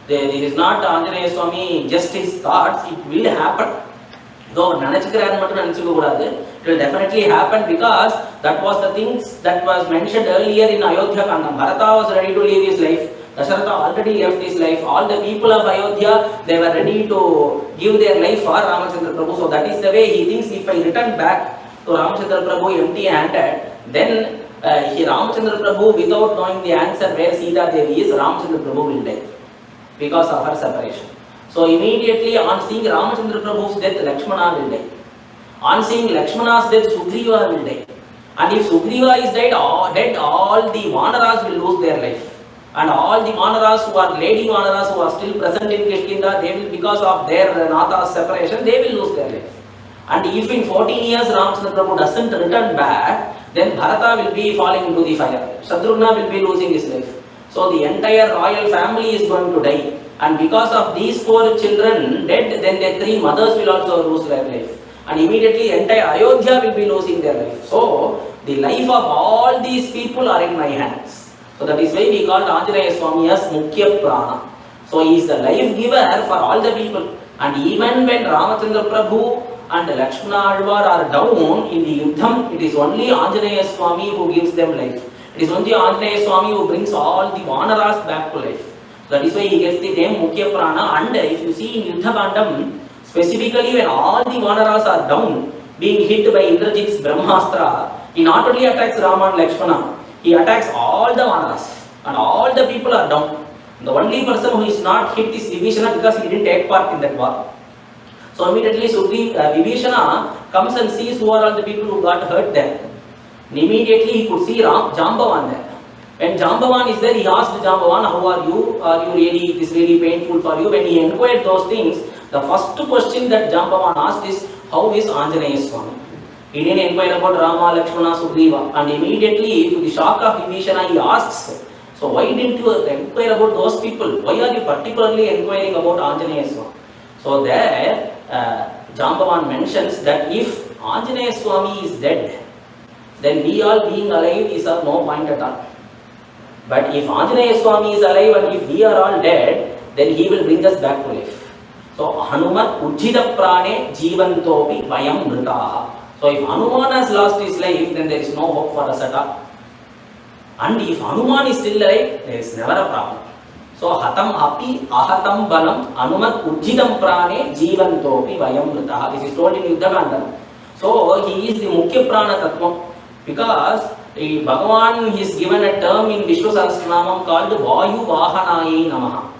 There is not Anjaneya Swami just his thoughts, it will happen. Though it will definitely happen because that was the things that was mentioned earlier in Ayodhya Kandam. Bharata was ready to leave his life. Dasharatha already left his life. All the people of Ayodhya, they were ready to give their life for Ramachandra Prabhu. So that is the way he thinks, if I return back to Ramchandra Prabhu empty-handed, then Ramchandra Prabhu, without knowing the answer where Sita Devi is, Ramchandra Prabhu will die because of her separation. So immediately on seeing Ramchandra Prabhu's death, Lakshmana will die. On seeing Lakshmana's death, Sugriva will die. And if Sugriva is dead, all the Vanaras will lose their life. And all the Vanaras who are lady Vanaras who are still present in Kishkinda, they will, because of their Natha's separation, they will lose their life. And if in 14 years Ramchandra Prabhu doesn't return back, then Bharata will be falling into the fire. Shatrugna will be losing his life. So the entire royal family is going to die. And because of these 4 children dead, then their 3 mothers will also lose their life. And immediately entire Ayodhya will be losing their life. So the life of all these people are in my hands. So that is why we call Anjaneya Swami as Mukhya Prana. So he is the life giver for all the people. And even when Ramachandra Prabhu and Lakshmana Alvar are down in the Yuddham, it is only Anjaneya Swami who gives them life. It is only Anjaneya Swami who brings all the Vanaras back to life. That is why he gets the name Mukhya Prana. And if you see in Yuddha Kandam, specifically when all the Vanaras are down, being hit by Indrajit's Brahmastra, he not only attacks Rama and Lakshmana, he attacks all the Vanaras. And all the people are down. The only person who is not hit is Vibhishana because he didn't take part in that war. So immediately Vibhishana comes and sees who are all the people who got hurt there. And immediately he could see Jambavan there. When Jambavan is there, he asked Jambavan, how are you? Are you really, it is really painful for you? When he inquired those things, the first question that Jambavan asked is, how is Anjaneya Swami? He didn't inquire about Rama, Lakshmana, Sugriva. And immediately, to the shock of Vibhishana, he asks, so why didn't you inquire about those people? Why are you particularly inquiring about Anjaneya Swami? So there, Jambavan mentions that if Anjaneya Swami is dead, then we all being alive is of no point at all. But if Anjaneya Swami is alive and if we are all dead, then he will bring us back to life. So Hanuman Ujjita Prane Jivantopi Vayam Mritaha. So if Hanuman has lost his life, then there is no hope for us at all. And if Hanuman is still alive, there is never a problem. So Hatam Api Ahatam Balam Hanuman Ujjitam Prane Jivantopi Vayam Mritaha. This is told in Yuddha Kandam. So he is the Mukhya Prana Tattva. Because Bhagavan is given a term in Vishnu Sahasranamam called Vayu Vahanaye Namaha.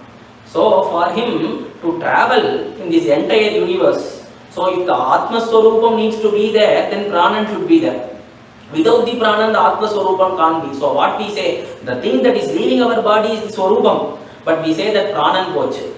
So for him to travel in this entire universe, so if the Atma Swarupam needs to be there, then Pranan should be there. Without the Pranan, the Atma Swarupam can't be. So what we say, the thing that is leaving our body is the Swarupam, but we say that Pranan Poche,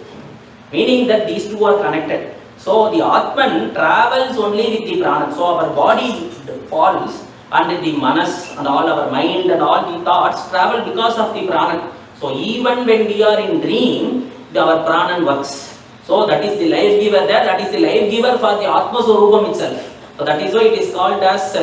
meaning that these two are connected. So the Atman travels only with the Pranan. So our body falls and the Manas and all our mind and all the thoughts travel because of the Pranan. So even when we are in dream, our Pranan works. So that is the life giver there, that is the life giver for the Atma Swarupam itself. So that is why it is called as,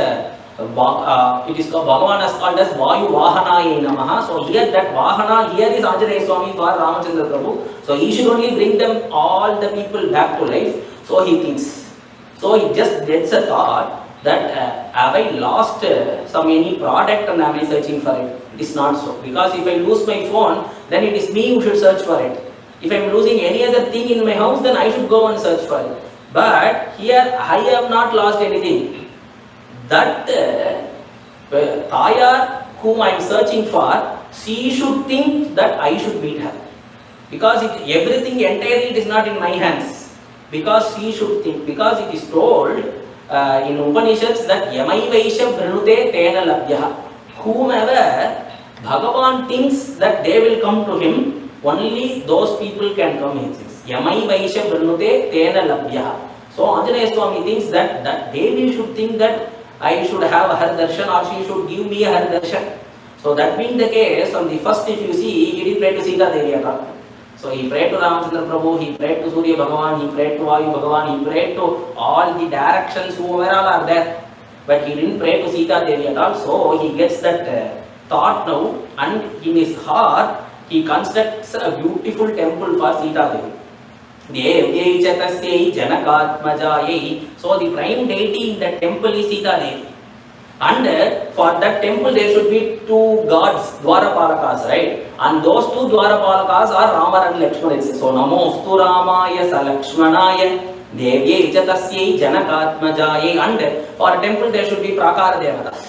Bhagavan has called as Vayu Vahanaye Namaha. So here that Vahana, here is Anjaneya Swami for Ramachandra Prabhu. So he should only bring them all the people back to life. So he thinks. So he just gets a thought that have I lost any product and am I searching for it? It is not so. Because if I lose my phone, then it is me who should search for it. If I am losing any other thing in my house, then I should go and search for it. But here I have not lost anything. That Tayar whom I am searching for, she should think that I should meet her. Because everything entirely it is not in my hands. Because she should think. Because it is told in Upanishads that Yamai Vaishya Vrinute Tena Labhya. Whomever Bhagavan thinks that they will come to him, only those people can come in his. Yamai Vaishya Vrinute Tena Labhya. So Anjaneya Swami thinks that Devi should think that I should have her darshan or she should give me her darshan. So that being the case, on the first if you see, he did pray to Sita Devi at all. So he prayed to Ramachandra Prabhu, he prayed to Surya Bhagavan, he prayed to Vayu Bhagavan, he prayed to all the directions whoever all are there. But he didn't pray to Sita Devi at all. So he gets that thought now, and in his heart he constructs a beautiful temple for Sita Devi. Devyai Chatasyai Janakatmajayai. So the prime deity in that temple is Sita Devi. And for that temple there should be two gods, Dwarapalakas, right? And those two Dwarapalakas are Rama and Lakshmana. So Namostu Ramaya Salakshmanaya Devyai Chatasyai Janakatmajaye. And for a temple there should be Prakara Devatas.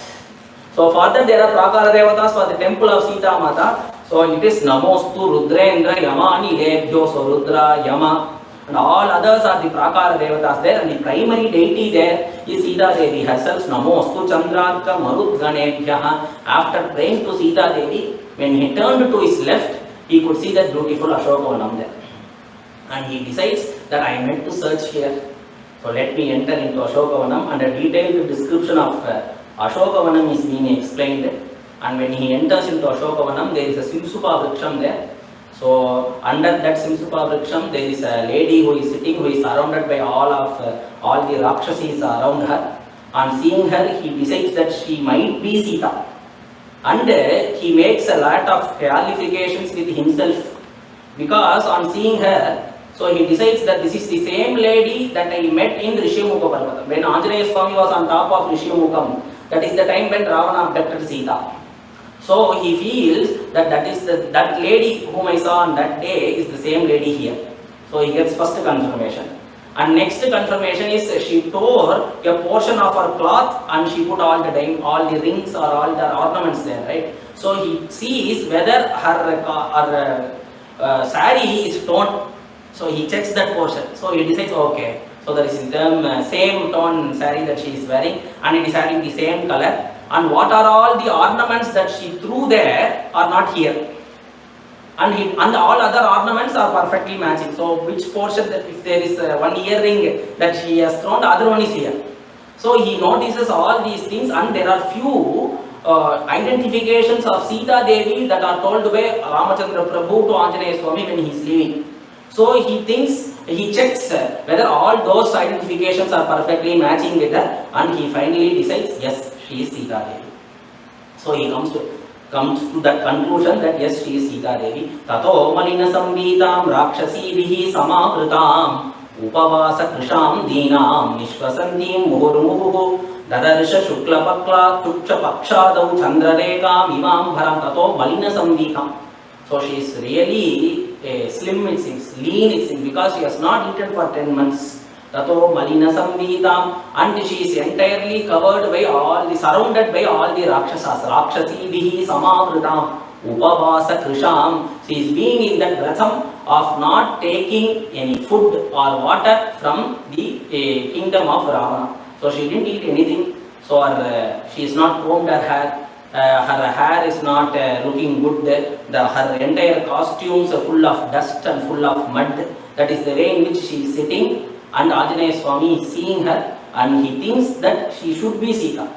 So for that there are Prakara Devatas for the temple of Sita Mata. So it is Namostu Rudrendra Yamani Devyo. So Rudra, Yama and all others are the Prakara Devatas there, and the primary deity there is Sita Devi herself. Namostu Chandratka Marudganebhyaha. After praying to Sita Devi, when he turned to his left, he could see that beautiful Ashokavanam there. And he decides that I am meant to search here. So let me enter into Ashokavanam, and a detailed description of Ashokavanam is being explained. And when he enters into Ashokavanam, there is a Simsupa Vriksham there. So under that Simsupa Vriksham, there is a lady who is sitting, who is surrounded by all the Rakshasis around her. On seeing her, he decides that she might be Sita. And he makes a lot of qualifications with himself, because on seeing her, so he decides that this is the same lady that I met in Rishyamukha Parvata. When Anjaneya Swami was on top of Rishyamukha, that is the time when Ravana abducted Sita. So he feels that that lady whom I saw on that day is the same lady here. So he gets first confirmation. And next confirmation is she tore a portion of her cloth and she put all the rings or all the ornaments there, right? So he sees whether her saree is torn. So he checks that portion. So he decides, okay, so there is the same torn saree that she is wearing, and it is having the same color. And what are all the ornaments that she threw there are not here. And all other ornaments are perfectly matching. So which portion, that if there is one earring that she has thrown, the other one is here. So he notices all these things, and there are few identifications of Sita Devi that are told by Ramachandra Prabhu to Anjaneya Swami when he is leaving. So he checks whether all those identifications are perfectly matching with her, and he finally decides, yes, she is Sita Devi. So he comes to that conclusion that yes, she is Sita Devi. Tato malina samvitam rakshasibihi samavritam upavasa krisham dinam vishwasantim muhurmuhu dadarsha shukla pakla tuksha pakshadau chandrarekam imam bharam tato malina samvitam. So she is really slim, it seems, lean, it seems, because she has not eaten for 10 months. Tato malina samvitam, and she is entirely covered by surrounded by all the Rakshasas. Rakshasibihi samavritam upavasa krisham. She is being in that vratam of not taking any food or water from the kingdom of Ravana. So she didn't eat anything. So she is not combed her hair. Her hair is not looking good. Her entire costumes are full of dust and full of mud. That is the way in which she is sitting. And Anjaneya Swami is seeing her, and he thinks that she should be Sita.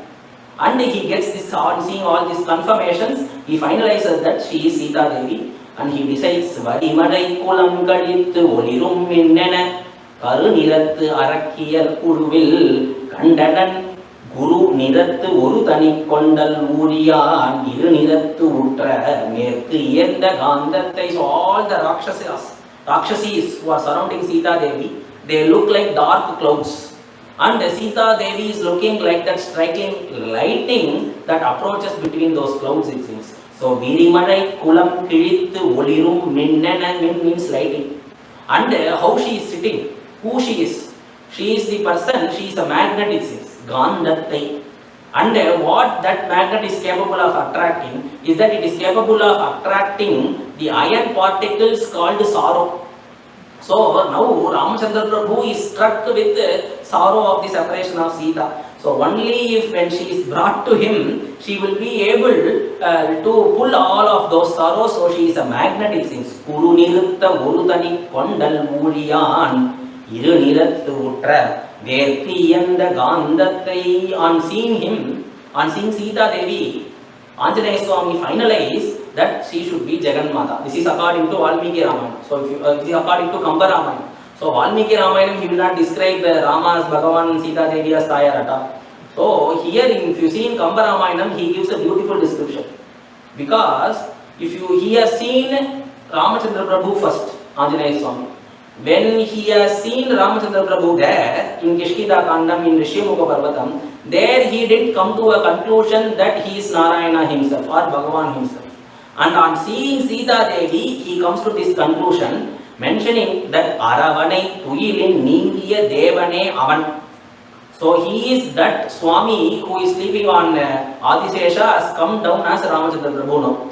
And he gets this, on seeing all these confirmations, he finalizes that she is Sita Devi, and he decides, Varimadai kulam kadittu olirum minnena karu nirattu arakkiyar kuruvil kandanan guru nirattu oru thani kondal uriyan iru nirattu utra merku iyenda gandathai. So all the Rakshasis who are surrounding Sita Devi, they look like dark clouds, and Sita Devi is looking like that striking lightning that approaches between those clouds, it seems. So Virimadai kulam kilittu olirum minnana, means lighting. And how she is sitting, who she is the person, she is a magnet, it seems, Gandathai. And what that magnet is capable of attracting is that it is capable of attracting the iron particles called sorrow. So now Ramachandra Prabhu is struck with the sorrow of the separation of Sita. So only if when she is brought to him, she will be able to pull all of those sorrows. So she is a magnet, it seems. Kuru nirutta urutani kondal muriyan iru nirattu utra verkiyanda gandathai. On seeing him, on seeing Sita Devi, Anjaneya Swami finalized that she should be Jagannatha. This is according to Valmiki Ramayana. So if this is according to Kamba Ramayana. So Valmiki Ramayana, he will not describe Rama as Bhagavan and Sita Devi as Tayarata. So here, if you see in Kamba Ramayana, he gives a beautiful description. Because he has seen Ramachandra Prabhu first, Anjaneya Swami. When he has seen Ramachandra Prabhu there in Kishkita Kandam in Rishyamukha Parvatam, there he did come to a conclusion that he is Narayana himself or Bhagavan himself. And on seeing Sita Devi, he comes to this conclusion mentioning that Aravanai Tuyilin Ningiya Devane Avan. So he is that Swami who is sleeping on Adisesha has come down as Ramachandra Prabhu now.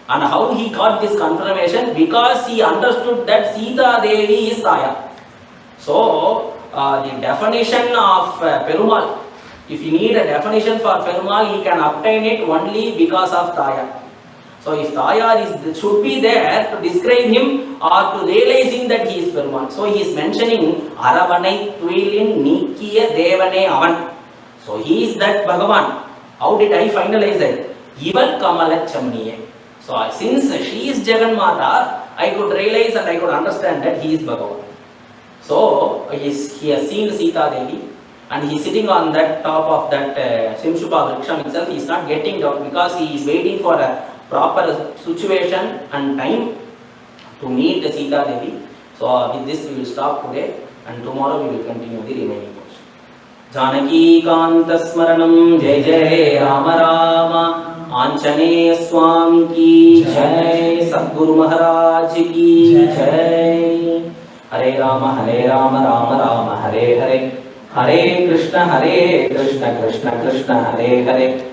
And how he got this confirmation? Because he understood that Sita Devi is Taya. So the definition of Perumal, if you need a definition for Perumal, he can obtain it only because of Taya. So if Taya should be there to describe him or to realizing that he is Perumal. So he is mentioning Aravanai Tuilin Nikiya Devane Avan. So he is that Bhagavan. How did I finalize that? Ival Kamala Chamniye. So since she is Jagannatha, I could realize and I could understand that he is Bhagavan. So he has seen Sita Devi and he is sitting on that top of that Simshupa Vriksham itself. He is not getting down because he is waiting for a proper situation and time to meet Sita Devi. So with this we will stop today and tomorrow we will continue the remaining portion. Janaki Kanta Smaranam Jai Jai Rama Rama Anjaneya Swami Ki Jai Sadguru Maharaj Ki Jai. Hare Rama Rama Rama Hare Hare Hare Krishna Krishna Krishna Hare Hare